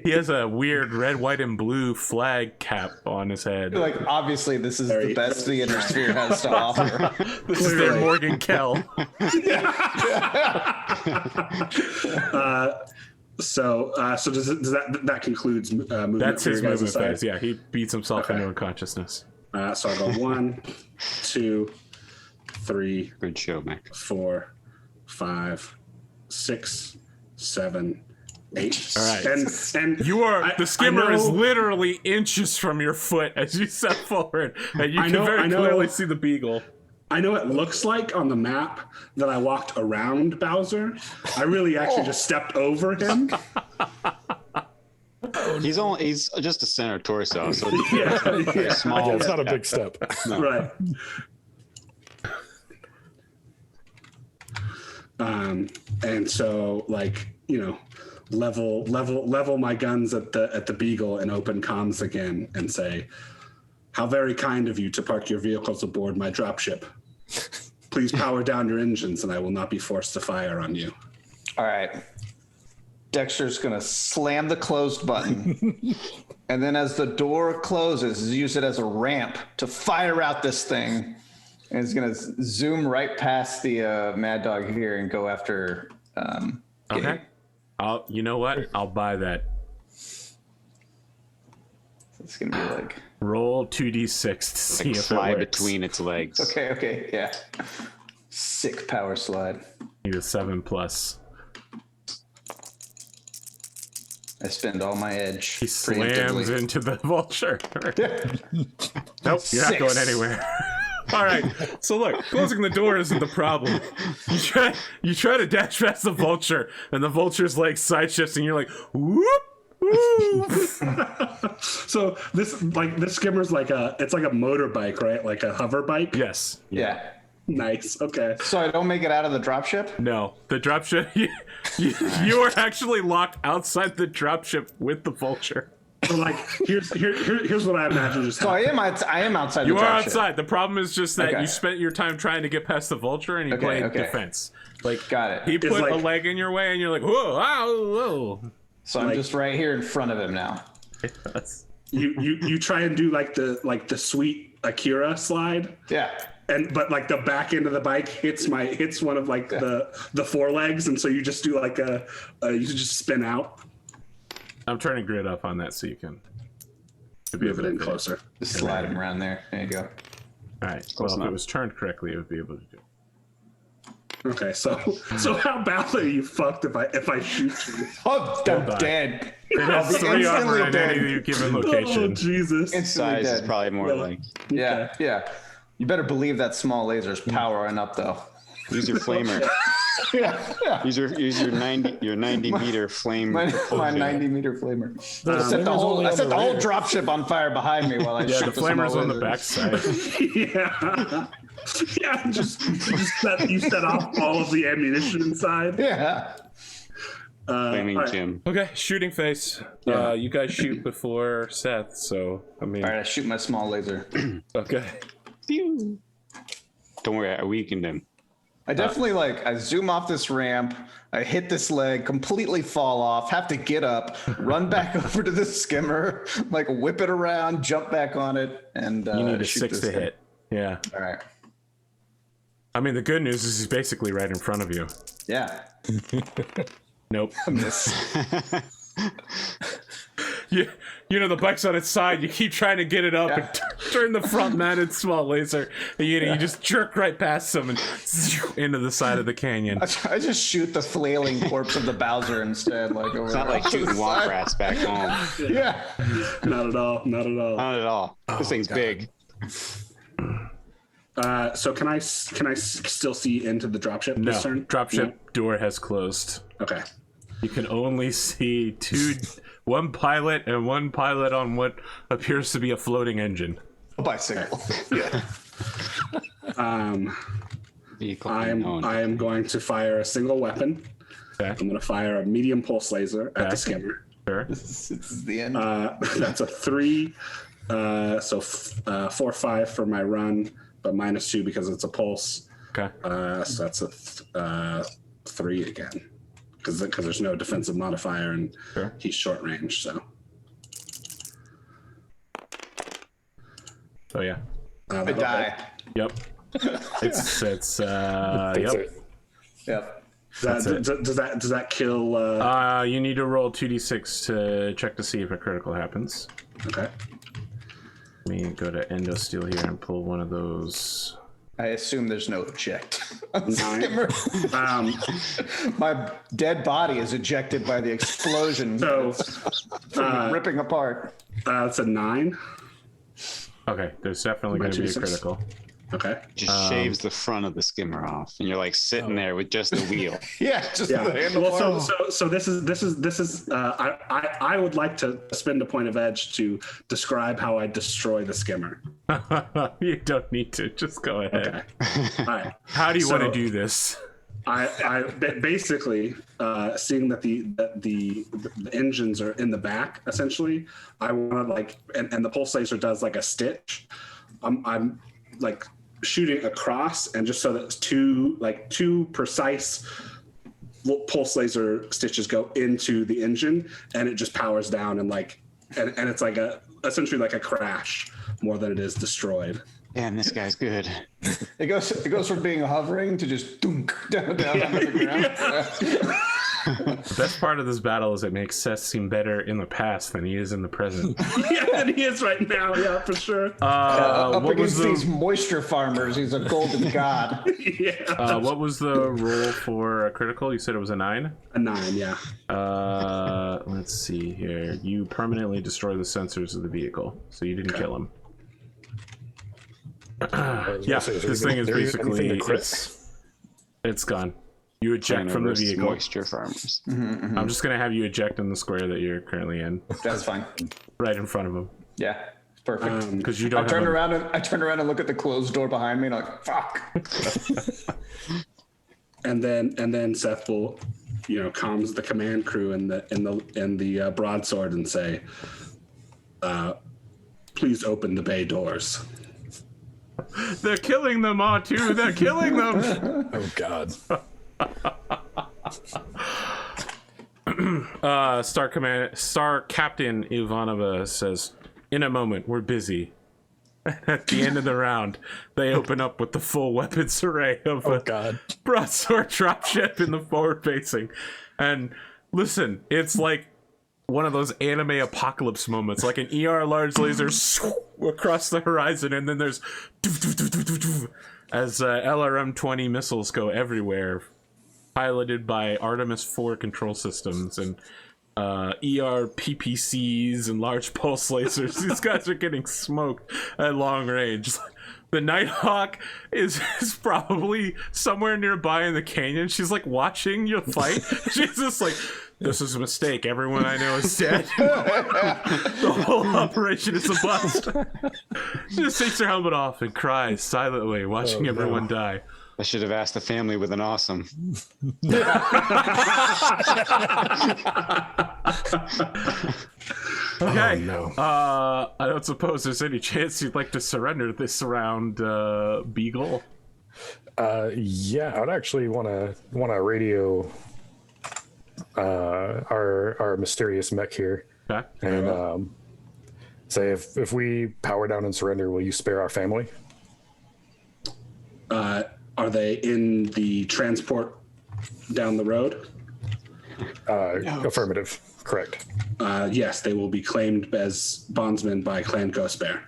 He has a weird red, white, and blue flag cap on his head. Like, obviously, this is the best the Inner Sphere has to offer. This is their Morgan Kell. So does that concludes movement? That's his for your guys' movement side? phase. Yeah, he beats himself into unconsciousness. So I go 1, 2, 3, Good show, Mac. 4, 5, 6, 7, 8. All right. And The skimmer I is know- literally inches from your foot as you step forward, and you can very clearly see the beagle. I know it looks like on the map that I walked around Bowser. I really actually just stepped over him. He's just a center torso, so Yeah. small. It's not a big step. Right. And so, like, level my guns at the Beagle and open comms again and say, "How very kind of you to park your vehicles aboard my dropship. Please power down your engines, and I will not be forced to fire on you." All right. Dexter's going to slam the closed button. And then as the door closes, use it as a ramp to fire out this thing. And it's going to zoom right past the Mad Dog here and go after. Okay. You know what? I'll buy that. It's going to be like. Roll 2d6 to see if it Fly works. between its legs. Okay, yeah. Sick power slide. Need a 7+. I spend all my edge. He slams preemptively. into the vulture. Nope, you're not going anywhere. All right, so look, closing the door isn't the problem. You try to dash past the vulture, and the vulture's like side shifts, and you're like, whoop. So this skimmer's like a motorbike, right? Like a hover bike. Yes. Yeah. Nice. Okay. So I don't make it out of the dropship? No, the dropship. You are actually locked outside the dropship with the vulture. So like here's what I imagine just So happened. I am outside You the are dropship. outside. The problem is just that Okay. you spent your time trying to get past the vulture, and you played okay. defense. Like, Got it. he put like- a leg in your way, and you're like, whoa, wow, whoa. So I'm just right here in front of him now. Yes. you try and do like the sweet Akira slide. Yeah. But like the back end of the bike hits one of like the forelegs, and so you just do like you just spin out. I'm turning grid up on that so you can Move it in closer. Just slide him around there. There you go. All right. Well, if it was turned correctly, it would be able to do. Okay, so how badly are you fucked if I shoot you? Oh, I'm dead. It has 3 armor in any given location. Oh Jesus! Instantly Size is dead. probably more like. Yeah, yeah. You better believe that small laser's powering up though. Use your flamer. Yeah. Use your 90 meter flame. My propulsion. 90-meter flamer. The I set the flamer's whole only on the whole rear. dropship on fire behind me while I Yeah, shoot the flamer's small on the laser. backside. Yeah. Yeah, you set off all of the ammunition inside. Yeah. Flaming all right. Jim. Okay, shooting face. Yeah. You guys shoot before Seth, so I mean, All right, I shoot my small laser. okay. Pew. Don't worry, I weakened him. I definitely I zoom off this ramp, I hit this leg, completely fall off, have to get up, run back over to the skimmer, like whip it around, jump back on it, and You need a shoot 6 this to thing. hit. Yeah. All right. I mean, the good news is he's basically right in front of you. Yeah. Nope. Miss. You know, the bike's on its side. You keep trying to get it up and turn the front mounted small laser. And, you just jerk right past them and into the side of the canyon. I just shoot the flailing corpse of the Bowser instead. It's not like shooting womp rats back home. Yeah. Not at all. Not at all. Not at all. This thing's big. So can I still see into the dropship No, this turn? dropship door has closed. No? Okay. You can only see one pilot and one pilot on what appears to be a floating engine. A bicycle. Yeah. Vehicle I unknown. am going to fire a single weapon. Okay. I'm going to fire a medium pulse laser at Okay. the skimmer. Sure. This is the end. That's a 3. So 4-5 for my run, but -2 because it's a pulse. Okay. So that's a 3 again, because there's no defensive modifier and Sure. he's short range. So Oh yeah. I that'll die. hit. Yep. It's That's yep. it. Yep. That's it. Does that kill? You need to roll 2d6 to check to see if a critical happens. Okay. Let me go to Endo Steel here and pull one of those. I assume there's no eject on the 9. skimmer. My dead body is ejected by the explosion. So from ripping apart. that's a 9. Okay, there's definitely going to be a 2d6. critical. Okay. Just shaves the front of the skimmer off, and you're like sitting there with just the wheel. Yeah, just Yeah. the handle. Well, so this is. I would like to spend a point of edge to describe how I destroy the skimmer. You don't need to. Just go ahead. Okay. All right. How do you want to So- do this? Basically, seeing that the engines are in the back, essentially, I want to and the pulse laser does like a stitch. I'm like shooting across, and just so that two precise pulse laser stitches go into the engine, and it just powers down and it's like essentially like a crash more than it is destroyed. Damn, this guy's good. It goes from being hovering to just dunk down onto the ground. The best part of this battle is it makes Seth seem better in the past than he is in the present. Yeah, and he is right now. Yeah, for sure. Up What was against these the moisture farmers, he's a golden god. Yeah, what was the roll for a critical? You said it was a 9. a 9. Yeah. Let's see here. You permanently destroy the sensors of the vehicle, so you didn't kill him. Yeah, this thing is basically it's gone. You eject from the vehicle. Moisture farmers. I'm just gonna have you eject in the square that you're currently in, That's fine. right in front of him, Yeah, it's perfect. because you I don't. turn have a- around and look at the closed door behind me, and I'm like, fuck. And then Seth will, calms the command crew in the broadsword and say, "Please open the bay doors." They're killing them, R2. They're killing them. Oh God. Star Captain Ivanova says, In a moment, we're busy. At the end of the round, they open up with the full weapons array of a God. broadsword dropship in the forward facing. And listen, it's like one of those anime apocalypse moments, like an ER large laser across the horizon, and then there's as LRM-20 missiles go everywhere, piloted by Artemis 4 control systems and ER PPCs and large pulse lasers. These guys are getting smoked at long range. The Nighthawk is probably somewhere nearby in the canyon. She's like watching you fight. She's just like, this is a mistake. Everyone I know is dead. The whole operation is a bust. She just takes her helmet off and cries silently, watching everyone die. I should have asked the family with an awesome. Okay. Oh, no. I don't suppose there's any chance you'd like to surrender this round, Beagle. Yeah, I would actually want to radio our mysterious mech here, Okay. and say if we power down and surrender, will you spare our family? Are they in the transport down the road? Affirmative. Correct. Yes, they will be claimed as bondsmen by Clan Ghost Bear.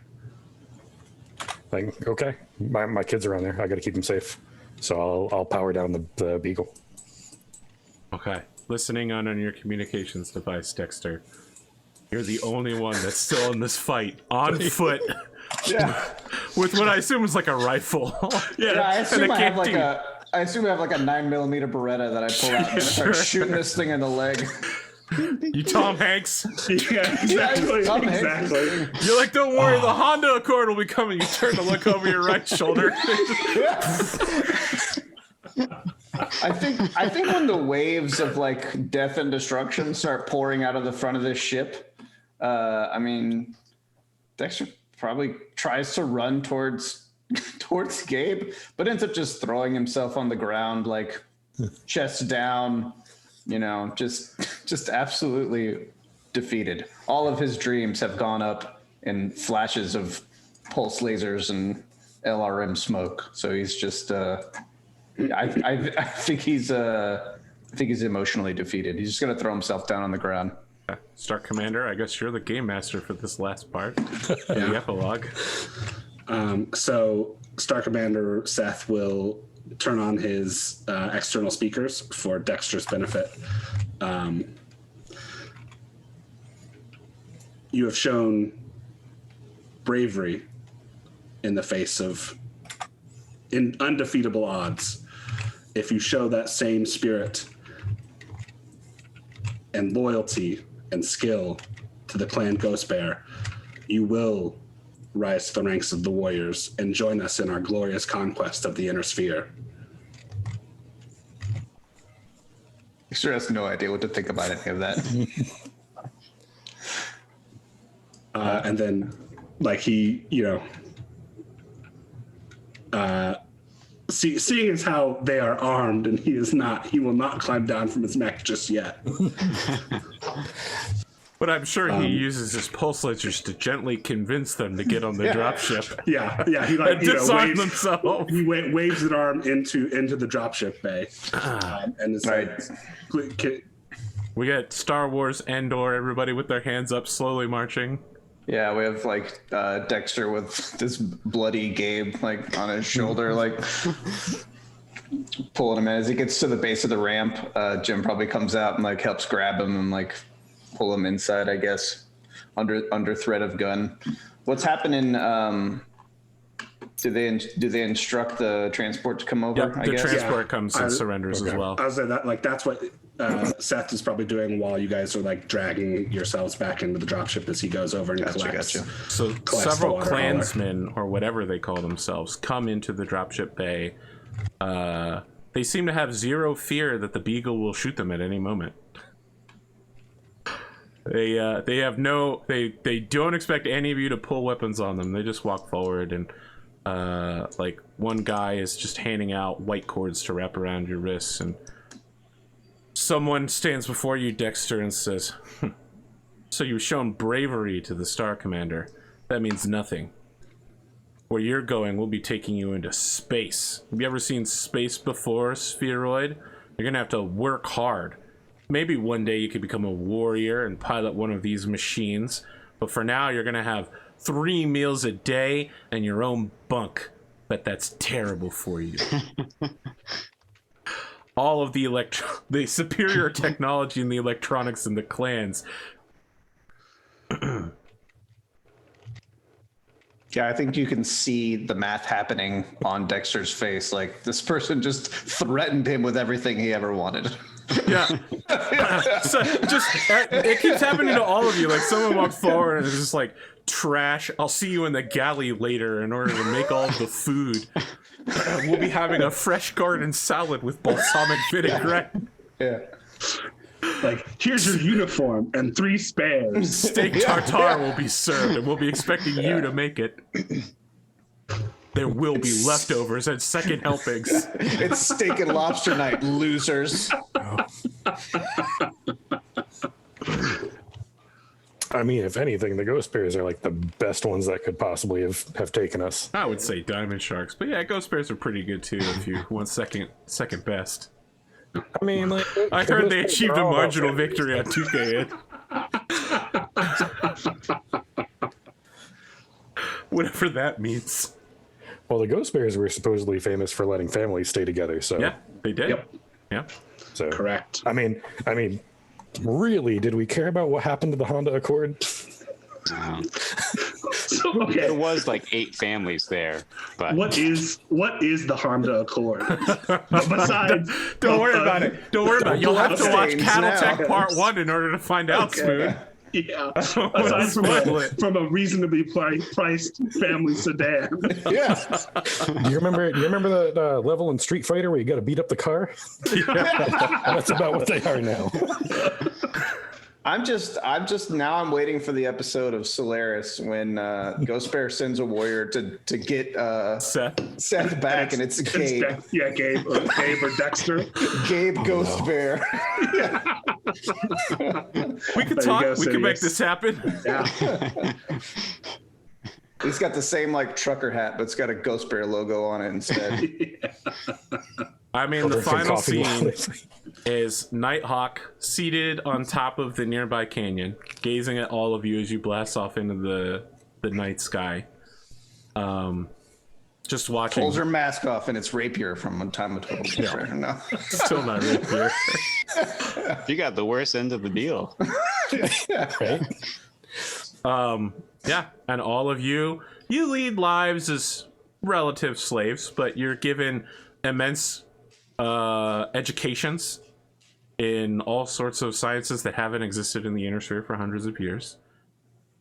Like, okay, my kids are on there. I got to keep them safe, so I'll power down the Beagle. Okay. Listening on your communications device, Dexter. You're the only one that's still in this fight, on foot. Yeah. With what I assume is like a rifle. Yeah, I assume And a I have like canteen. I assume I have like a 9mm Beretta that I pull out and start shooting this thing in the leg. You Tom Hanks. Yeah, exactly. Tom Hanks. Exactly. You're like, don't worry, the Honda Accord will be coming. You turn to look over your right shoulder. I think when the waves of like death and destruction start pouring out of the front of this ship, I mean, Dexter probably tries to run towards Gabe, but ends up just throwing himself on the ground, like chest down, you know, just absolutely defeated. All of his dreams have gone up in flashes of pulse lasers and LRM smoke. So he's just I think he's emotionally defeated. He's just gonna throw himself down on the ground. Star Commander, I guess you're the game master for this last part. The epilogue. So Star Commander Seth will turn on his external speakers for Dexter's benefit. You have shown bravery in the face of undefeatable odds. If you show that same spirit and loyalty and skill to the Clan Ghost Bear, you will rise to the ranks of the warriors and join us in our glorious conquest of the inner sphere. He sure has no idea what to think about any of that. And then, like, he, you know, seeing as how they are armed and he is not, he will not climb down from his mech just yet. But I'm sure he uses his pulse lasers to gently convince them to get on the dropship. Yeah, he like And disarm waves, themselves. he waves an arm into the dropship bay, and it's Right. like, We got Star Wars Endor, everybody with their hands up, slowly marching. Yeah, we have like Dexter with this bloody Gabe like on his shoulder, like pulling him in. As he gets to the base of the ramp, Jim probably comes out and like helps grab him and like pull him inside, I guess, under threat of gun. What's happening? Do they instruct the transport to come over? Yep, I the guess. transport comes and surrenders as well. I was saying that, like, that's what Seth is probably doing while you guys are like dragging yourselves back into the dropship as he goes over and collects. Gotcha. So collects several the water hauler. clansmen, or whatever they call themselves, come into the dropship bay. They seem to have zero fear that the Beagle will shoot them at any moment. They don't expect any of you to pull weapons on them. They just walk forward, and like one guy is just handing out white cords to wrap around your wrists, and someone stands before you, Dexter, and says, "So you've shown bravery to the Star Commander. that means nothing. Where you're going, we'll be taking you into space. Have you ever seen space before, Spheroid? You're gonna have to work hard. Maybe one day you could become a warrior and pilot one of these machines, but for now you're gonna have 3 meals a day and your own bunk. But that's terrible for you. All of the superior technology in the electronics and the clans. Yeah, I think you can see the math happening on Dexter's face. Like, this person just threatened him with everything he ever wanted. Yeah. So it keeps happening to all of you. Like, someone walks forward and it's just like, trash. I'll see you in the galley later in order to make all of the food. We'll be having a fresh garden salad with balsamic vinaigrette. Yeah. Like, here's your uniform and 3 spares. Steak tartare will be served, and we'll be expecting you to make it. There will be leftovers and second helpings. It's steak and lobster night, losers. I mean, if anything, the ghost bears are like the best ones that could possibly have taken us. I would say diamond sharks, but yeah, ghost bears are pretty good too if you want second best. I mean, like, I heard they achieved a marginal victory on 2K. Whatever that means. Well, the ghost bears were supposedly famous for letting families stay together. So Yeah, they did. Yep. Yeah. So Correct. I mean, really, did we care about what happened to the Honda Accord? So, okay. There was like 8 families there, but What is the Honda Accord? Besides, Don't worry about it. Don't worry about it. You'll have to watch Bloodstains Cattletech now. Part 1 in order to find out, Spoon. Yeah. Aside from a reasonably priced family sedan. Yeah. Do you remember that level in Street Fighter where you got to beat up the car? That's about what they are now. I'm now waiting for the episode of Solaris when Ghost Bear sends a warrior to get Seth back, and it's Gabe. Gabe or Dexter. Gabe Ghost Bear. We can There you talk. go, We so can make yes. this happen. Yeah. He's got the same like trucker hat, but it's got a Ghost Bear logo on it instead. I mean, the Ordering some final coffee scene while- is Nighthawk seated on top of the nearby canyon, gazing at all of you as you blast off into the night sky. Just watching. Pulls her mask off, and it's Rapier from One Time of Total Bear. No. Still not really clear. you got the worst end of the deal. Right? Yeah, and all of you lead lives as relative slaves, but you're given immense educations in all sorts of sciences that haven't existed in the inner sphere for hundreds of years.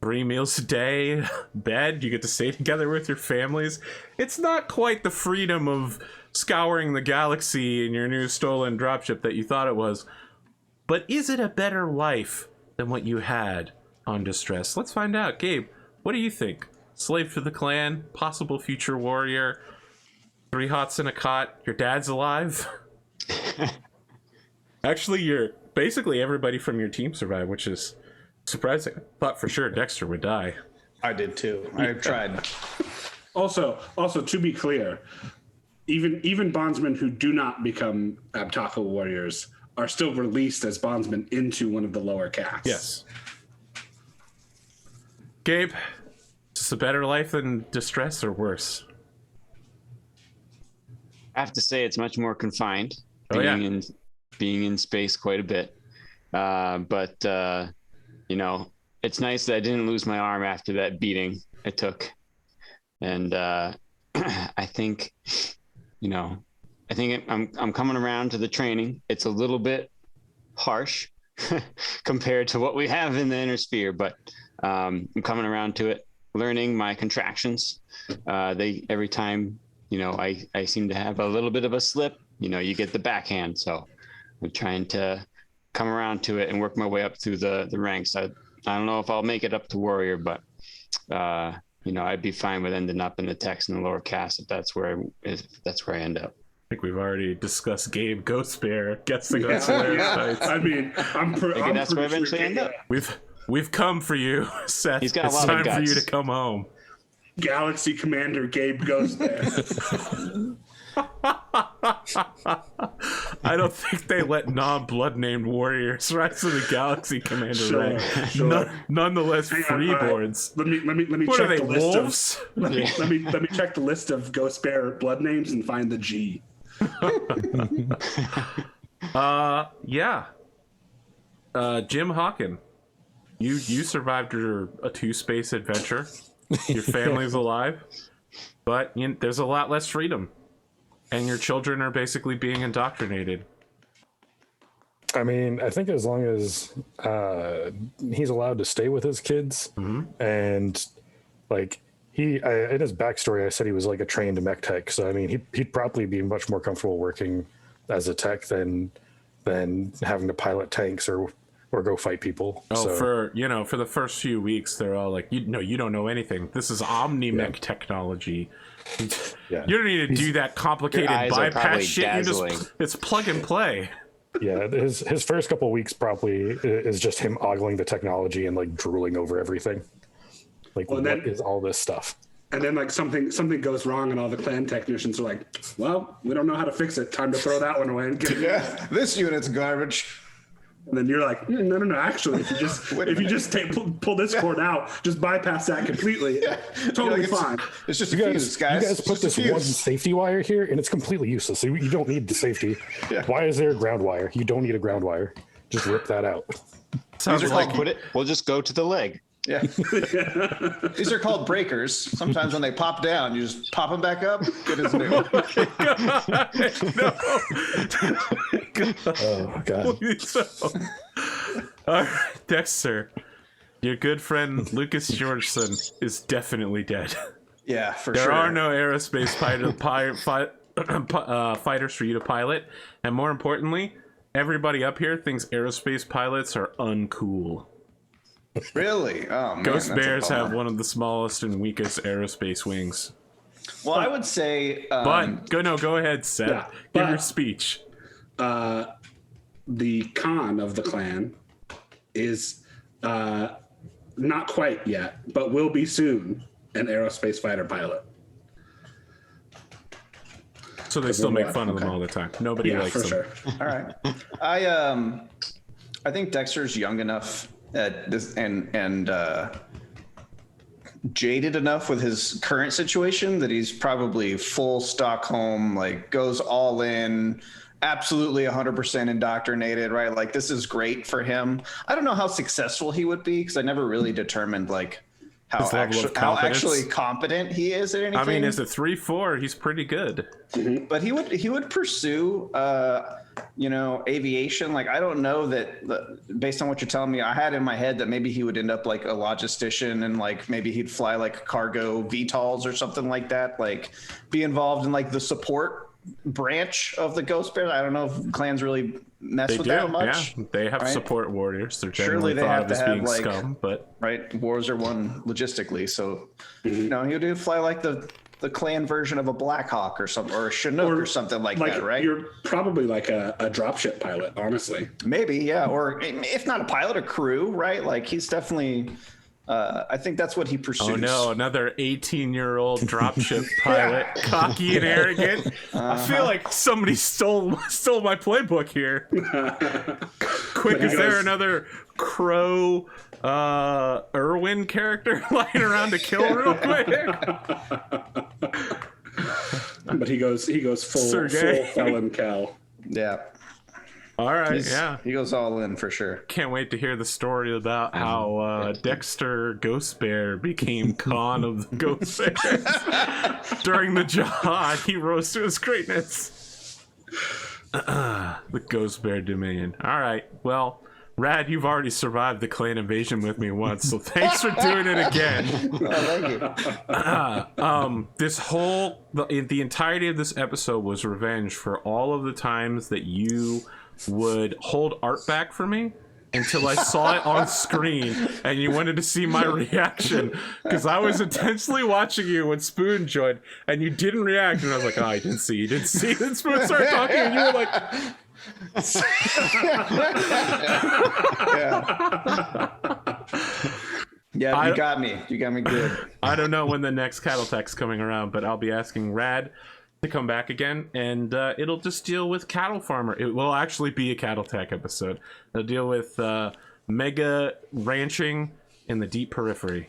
3 meals a day, bed, you get to stay together with your families. It's not quite the freedom of scouring the galaxy in your new stolen dropship that you thought it was, but is it a better life than what you had on Distress? Let's find out. Gabe, what do you think? Slave to the clan, possible future warrior, 3 hots in a cot, your dad's alive? Actually, basically everybody from your team survived, which is surprising. Thought for sure Dexter would die. I did too. I tried. Also, to be clear, even bondsmen who do not become Abtaka warriors are still released as bondsmen into one of the lower castes. Yes. Gabe, is this a better life than Distress or worse? I have to say it's much more confined. Oh, yeah. Being in space quite a bit. But you know, it's nice that I didn't lose my arm after that beating it took. And I think, I'm coming around to the training. It's a little bit harsh compared to what we have in the inner sphere, but I'm coming around to it, learning my contractions. Every time, I seem to have a little bit of a slip, you get the backhand. So I'm trying to come around to it and work my way up through the ranks. I don't know if I'll make it up to warrior, but I'd be fine with ending up in the techs and the lower caste if that's where I end up. I think we've already discussed Gabe Ghost Bear guessing on Solaris Knights. I mean, I'm Maybe that's where I eventually end up. We've come for you, Seth. He's got a it's lot of time for guts. you to come home. Galaxy Commander Gabe goes there. I don't think they let non-blood named warriors rise to the Galaxy Commander rank. Sure. Nonetheless, Hang on, freeboards. all right. Let me What check are they, the list wolves? of let me check the list of Ghost Bear blood names and find the G. Yeah. Jim Hawkin, you survived a 2-space adventure. Your family's alive, but there's a lot less freedom, and your children are basically being indoctrinated. I mean, I think as long as he's allowed to stay with his kids, and like in his backstory, I said he was like a trained mech tech. So I mean, he'd probably be much more comfortable working as a tech than having to pilot tanks or go fight people. Oh, so, for the first few weeks, they're all like, you don't know anything. This is Omni-Mech technology. yeah. You don't need to do that complicated Your eyes are bypass probably shit. dazzling. It's plug and play. Yeah, his first couple of weeks probably is just him ogling the technology and like drooling over everything. Like, Well, what then- is all this stuff? And then like something goes wrong, and all the clan technicians are like, "Well, we don't know how to fix it. Time to throw that one away and get it." Yeah, this unit's garbage. And then you're like, no. Actually, if you just pull this cord out, just bypass that completely, totally fine. It's just a You fuse, guys. guys It's put just this a one fuse. safety wire here, and it's completely useless. So you don't need the safety. Yeah. Why is there a ground wire? You don't need a ground wire. Just rip that out. Sounds are like called- We'll just go to the leg. Yeah. These are called breakers. Sometimes when they pop down, you just pop them back up. Good as new. Oh god. So, all right, Dexter, your good friend Lucas Georgeson is definitely dead. Yeah, for There sure. are no aerospace fighters for you to pilot, and more importantly, everybody up here thinks aerospace pilots are uncool. Really? Oh man. Ghost that's a bears bummer. have one of the smallest and weakest aerospace wings. Well, I would say. But go ahead, Seth. yeah, Give but- your speech. The Khan of the clan is not quite yet, but will be soon, an aerospace fighter pilot. So they still make what? fun of them Okay. all the time. Nobody Yeah, likes for them. sure. All right. I think Dexter's young enough at this and jaded enough with his current situation that he's probably full Stockholm, like goes all in, absolutely 100% indoctrinated, right? Like this is great for him. I don't know how successful he would be because I never really determined like how His level of how competence. actually competent he is at anything. I mean, as a 3-4, he's pretty good. But he would pursue aviation. Like I don't know that based on what you're telling me, I had in my head that maybe he would end up like a logistician and like maybe he'd fly like cargo VTOLs or something like that, like be involved in like the support branch of the Ghost Bears. I don't know if clans really mess They with do, that much. yeah. They have right? support warriors. They're Surely generally they thought have of to as have, being like- scum, but Right, wars are won logistically, so he would fly like the clan version of a Black Hawk or something, or a Chinook or something like that, right? You're probably like a dropship pilot, honestly. Maybe, yeah, or if not a pilot, a crew, right? Like he's definitely. I think that's what he pursues. oh no, another 18-year-old dropship pilot, cocky and arrogant. I feel like somebody stole my playbook here. Quick, is there another Crow Irwin character lying around to kill real quick? But he goes full Sergey. felon Cal. Yeah, All right, he's- yeah. he goes all in for sure. Can't wait to hear the story about how Dexter Ghost Bear became Khan of the Ghost Bears. During the jihad, he rose to his greatness. The Ghost Bear Dominion. All right, well, Rad, you've already survived the clan invasion with me once, so thanks for doing it again. Oh, thank you. This whole the entirety of this episode was revenge for all of the times that you would hold art back for me until I saw it on screen and you wanted to see my reaction, because I was intensely watching you when Spoon joined and you didn't react, and I was like, oh, I didn't see. Then Spoon started talking and you were like, Yeah. Yeah, you got me. You got me good. I don't know when the next Cattletech's coming around, but I'll be asking Rad to come back again, and it'll just deal with cattle farmer. It will actually be a Cattletech episode. It'll deal with mega ranching in the deep periphery.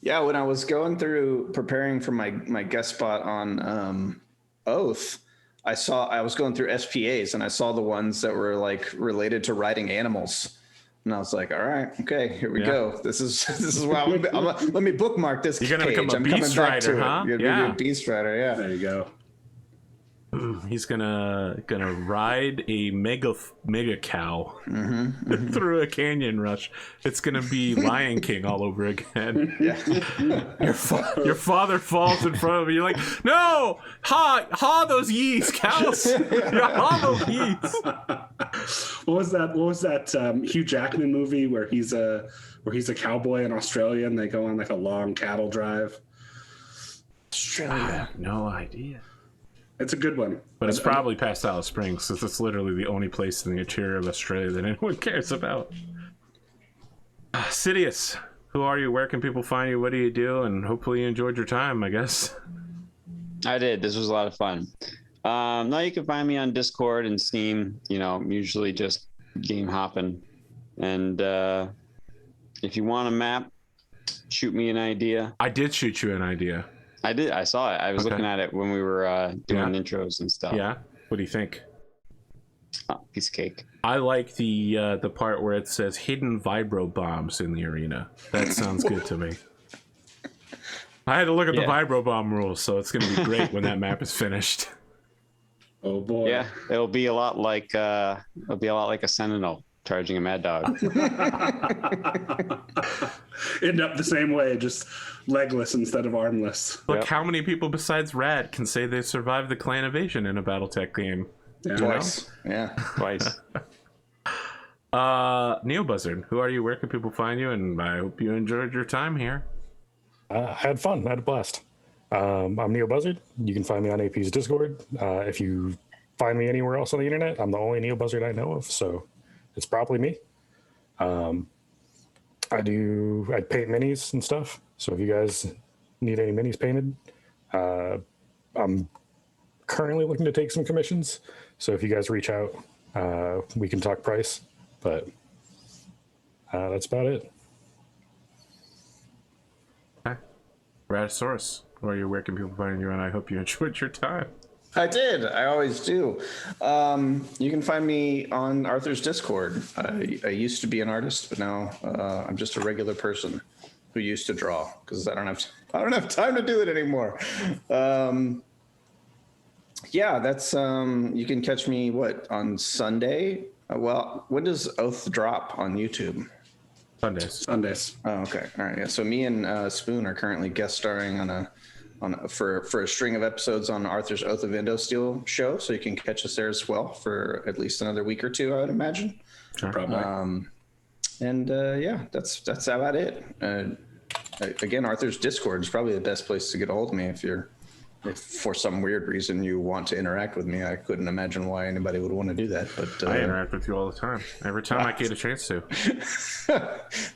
Yeah, when I was going through preparing for my guest spot on Oath, I was going through SPAs and I saw the ones that were like related to riding animals. And I was like, all right, okay, here we go. This is why let me bookmark this. You're gonna become a beast rider, huh? You're gonna be a beast rider, yeah. There you go. He's gonna ride a mega cow through a canyon rush. It's gonna be Lion King all over again. Yeah. Your father falls in front of you. You're like, no, ha those yeast cows. Ha those yeast. What was that Hugh Jackman movie where he's a cowboy in Australia and they go on like a long cattle drive? Australia. No idea. It's a good one. But it's probably past Alice Springs, because it's literally the only place in the interior of Australia that anyone cares about. Sidious, who are you? Where can people find you? What do you do? And hopefully you enjoyed your time, I guess. I did. This was a lot of fun. Now you can find me on Discord and Steam. You know, I'm usually just game hopping. And if you want a map, shoot me an idea. I did shoot you an idea. I did. I saw it. I was looking at it when we were doing intros and stuff. Yeah. What do you think? Oh, piece of cake. I like the part where it says hidden vibro bombs in the arena. That sounds good to me. I had to look at the vibro bomb rules, so it's going to be great when that map is finished. Oh boy. Yeah, it'll be a lot like a sentinel charging a mad dog. End up the same way, just legless instead of armless. Look, how many people besides Rad can say they survived the clan invasion in a Battletech game? Yeah. Twice. Yeah. Twice. Neobuzzard, who are you? Where can people find you? And I hope you enjoyed your time here. I had fun. I had a blast. I'm Neobuzzard. You can find me on AP's Discord. If you find me anywhere else on the internet, I'm the only Neobuzzard I know of, so it's probably me. I paint minis and stuff. So if you guys need any minis painted, I'm currently looking to take some commissions. So if you guys reach out, we can talk price. But that's about it. Okay. Raddosaurus, where can people find you? And I hope you enjoyed your time. I did. I always do. You can find me on Arthur's Discord. I used to be an artist, but now I'm just a regular person who used to draw because I don't have time to do it anymore. Yeah, that's you can catch me on Sunday. Well, when does Oath drop on YouTube? Sundays. Oh, okay. All right. Yeah. So me and Spoon are currently guest starring for a string of episodes on Arthur's Oath of Indosteel show. So you can catch us there as well for at least another week or two, I would imagine. Sure. Probably. Yeah, that's about it. Again, Arthur's Discord is probably the best place to get a hold of me if for some weird reason you want to interact with me. I couldn't imagine why anybody would want to do that, but I interact with you all the time. Every time I get a chance to.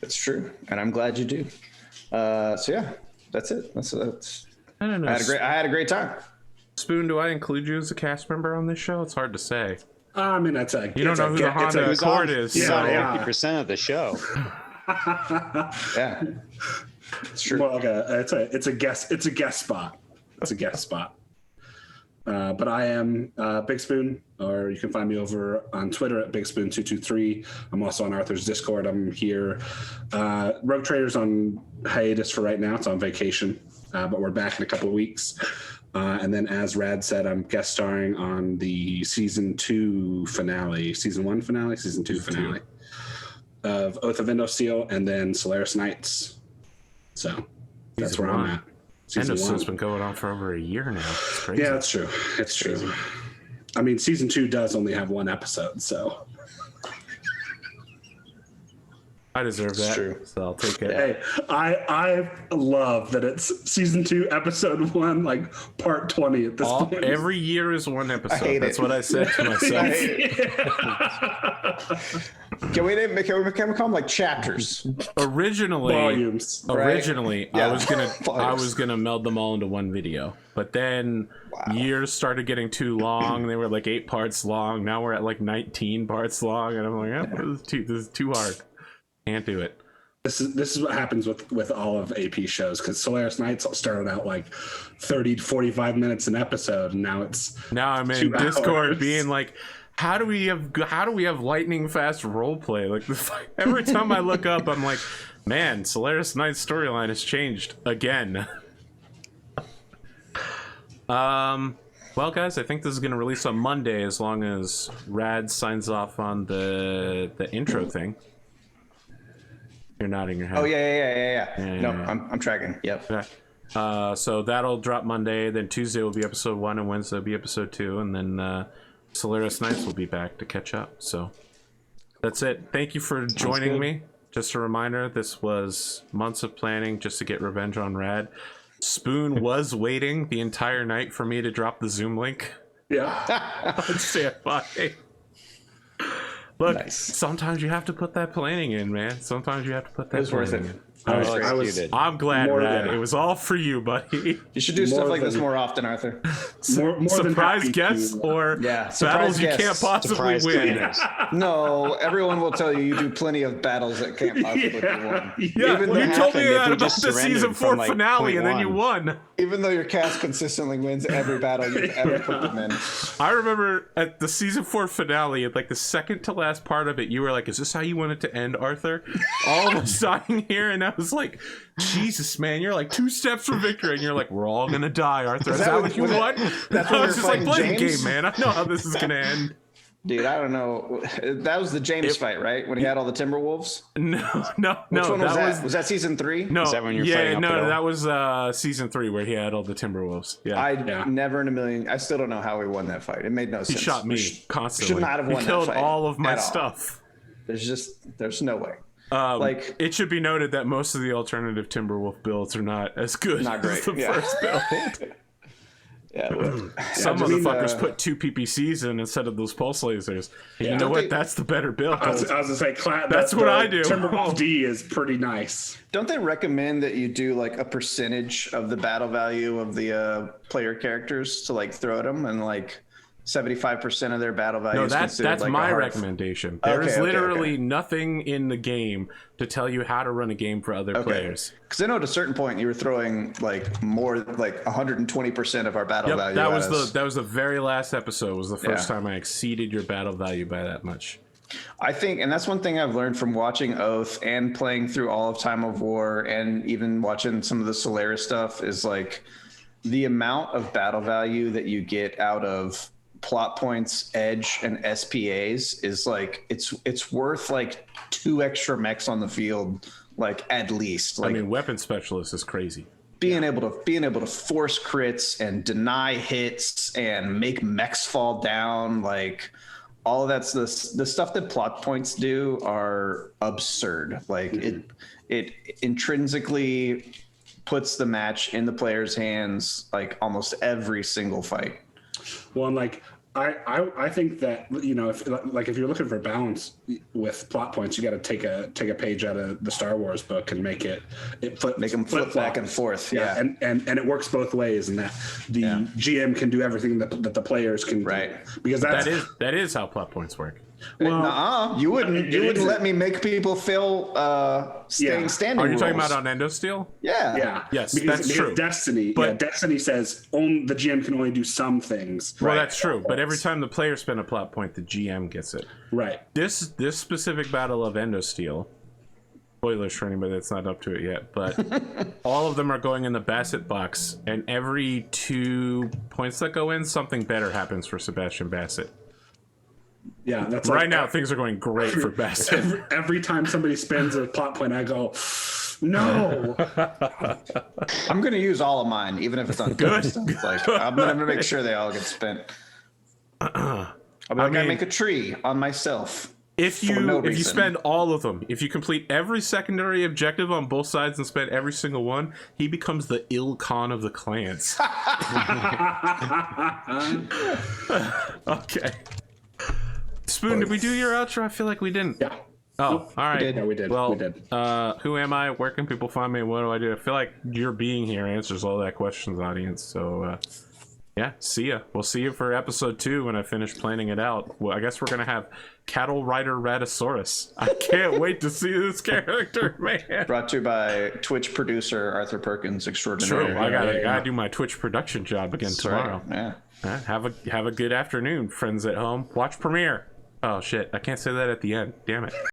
That's true, and I'm glad you do. So yeah, that's it. That's I don't know. I had a great time. Spoon, do I include you as a cast member on this show? It's hard to say. I mean, that's you don't know who the Honda Accord is. Yeah, so. 50% of the show. Yeah, it's true. More like it's a guest spot. It's a guest spot. But I am Big Spoon, or you can find me over on Twitter at BigSpoon223. I'm also on Arthur's Discord. I'm here. Rogue Trader's on hiatus for right now. It's on vacation, but we're back in a couple of weeks. And then, as Rad said, I'm guest starring on the season 2 finale of Oath of Indosteel, and then Solaris Knights. So that's where I'm at. Endosteel's been going on for over a year now. It's crazy. Yeah, that's true. It's true. I mean, season 2 does only have one episode, so. I deserve that. true. So I'll take it. Hey, I love that it's season 2, episode 1, like part 20 at this point. Every year is one episode. hate That's it. what I said to myself. Can we call them like chapters? Originally, Volumes. Originally, Yeah. I was Volumes. gonna meld them all into one video, but then years started getting too long. They were like 8 parts long. Now we're at like 19 parts long, and I'm like, this is too hard. Can't do it. This is what happens with all of AP shows, because Solaris Knights started out like 30 to 45 minutes an episode, and now I'm in 2 Discord hours. being like, how do we have lightning fast roleplay? Like every time I look up, I'm like, man, Solaris Knight's storyline has changed again. Well, guys, I think this is going to release on Monday, as long as Rad signs off on the intro thing. You're nodding your head. Oh yeah. No, yeah. I'm tracking. Yep. Okay. So that'll drop Monday. Then Tuesday will be episode 1, and Wednesday will be episode 2, and then Solaris Knights will be back to catch up. So that's it. Thank you for joining me. Just a reminder, this was months of planning just to get revenge on Rad. Spoon was waiting the entire night for me to drop the Zoom link. Yeah. On standby. Look, Nice. sometimes you have to put that planning in, man. Sometimes you have to put that It was worth planning it. in. I was I'm glad, More Rad. than- It was all for you, buddy. You should do stuff like this than- more often, Arthur. more than Surprise happy guests to, or Yeah, battles surprise you guests. can't possibly Surprise win. tweeters. No, everyone will tell you do plenty of battles that can't possibly be won. Yeah, Even you though- told me happened if that we about just the surrendered season from, 4 like, finale, and then you 0.1? won. Even though your cast consistently wins every battle you've ever put them in. I remember at the season 4 finale, at like the second to last part of it, you were like, "Is this how you want it to end, Arthur?" All of us dying here, and I was like, "Jesus, man, you're like 2 steps from victory," and you're like, "We're all gonna die, Arthur." Is that that what- what you was it- want? that's I when we was were just like, fighting "Play the James? game, man. I know how this is gonna end." Dude, I don't know. That was the James fight, right? When he had all the Timberwolves? No. Which one was that that? Was that season 3? no. Is that when you're yeah, fighting no, uphill? that was season 3 where he had all the Timberwolves. Yeah, I never in a million. I still don't know how we won that fight. It made no he sense. shot me We constantly. should not have won He killed that fight all of my at all. stuff. There's no way. Like, It should be noted that most of the alternative Timberwolf builds are not as good Not great, as the yeah. first build. yeah. Well, Some just, motherfuckers put 2 PPCs in instead of those pulse lasers. And you know Don't what? they- That's the better build. I was gonna say, That's what I do. Timberwolf D is pretty nice. Don't they recommend that you do like a percentage of the battle value of the player characters to like throw at them, and like 75% of their battle value No, is that's considered like my a hard- recommendation. There is Okay, literally okay. nothing in the game to tell you how to run a game for other players. Because I know at a certain point you were throwing like more, like 120% of our battle Yep, value. that at was us. the very last episode. Was the first Yeah. time I exceeded your battle value by that much. I think, and that's one thing I've learned from watching Oath and playing through all of Time of War and even watching some of the Solaris stuff, is like the amount of battle value that you get out of plot points, edge, and SPAs is like it's worth like 2 extra mechs on the field, like at least. Like I mean, weapon specialist is crazy. being able to force crits and deny hits and make mechs fall down, like all of that's the stuff that plot points do are absurd. Like it intrinsically puts the match in the player's hands like almost every single fight. Well, and like I think that, you know, if you're looking for balance with plot points, you got to take a page out of the Star Wars book and make them flip back and forth. Yeah. And it works both ways, and that the GM can do everything that the players can Right. do, because That is how plot points work. well, You wouldn't let me make people fail standing Are you talking rules. about on Endosteel? Yeah. yeah, Yes, because that's true. Destiny, But- Destiny says the GM can only do some things. Well, that's true. But every time the player spend a plot point, the GM gets it. Right. This specific battle of Endosteel, spoilers for anybody that's not up to it yet, but all of them are going in the Bassett box, and every 2 points that go in, something better happens for Sebastian Bassett. Yeah, that's Right like, now, things are going great for Bassett. every time somebody spends a plot point, I go, no. I'm going to use all of mine, even if it's on good stuff. Like, I'm going to make sure they all get spent. I mean- make a tree on myself. If For no you reason. spend all of them, if you complete every secondary objective on both sides and spend every single one, he becomes the ill Khan of the clans. Okay. Spoon, did we do your outro? I feel like we didn't. Yeah. Oh, Nope. all right. Yeah, we did. Well, We did. who am I? Where can people find me? What do I do? I feel like your being here answers all that questions, audience. So, yeah, see ya. We'll see you for episode 2 when I finish planning it out. Well, I guess we're gonna have Cattle Rider Raddosaurus. I can't wait to see this character, man. Brought to you by Twitch producer Arthur Perkins extraordinary. True. I gotta do my Twitch production job again That's tomorrow. right. Yeah. Have a good afternoon, friends at home. Watch Premiere. Oh shit! I can't say that at the end. Damn it.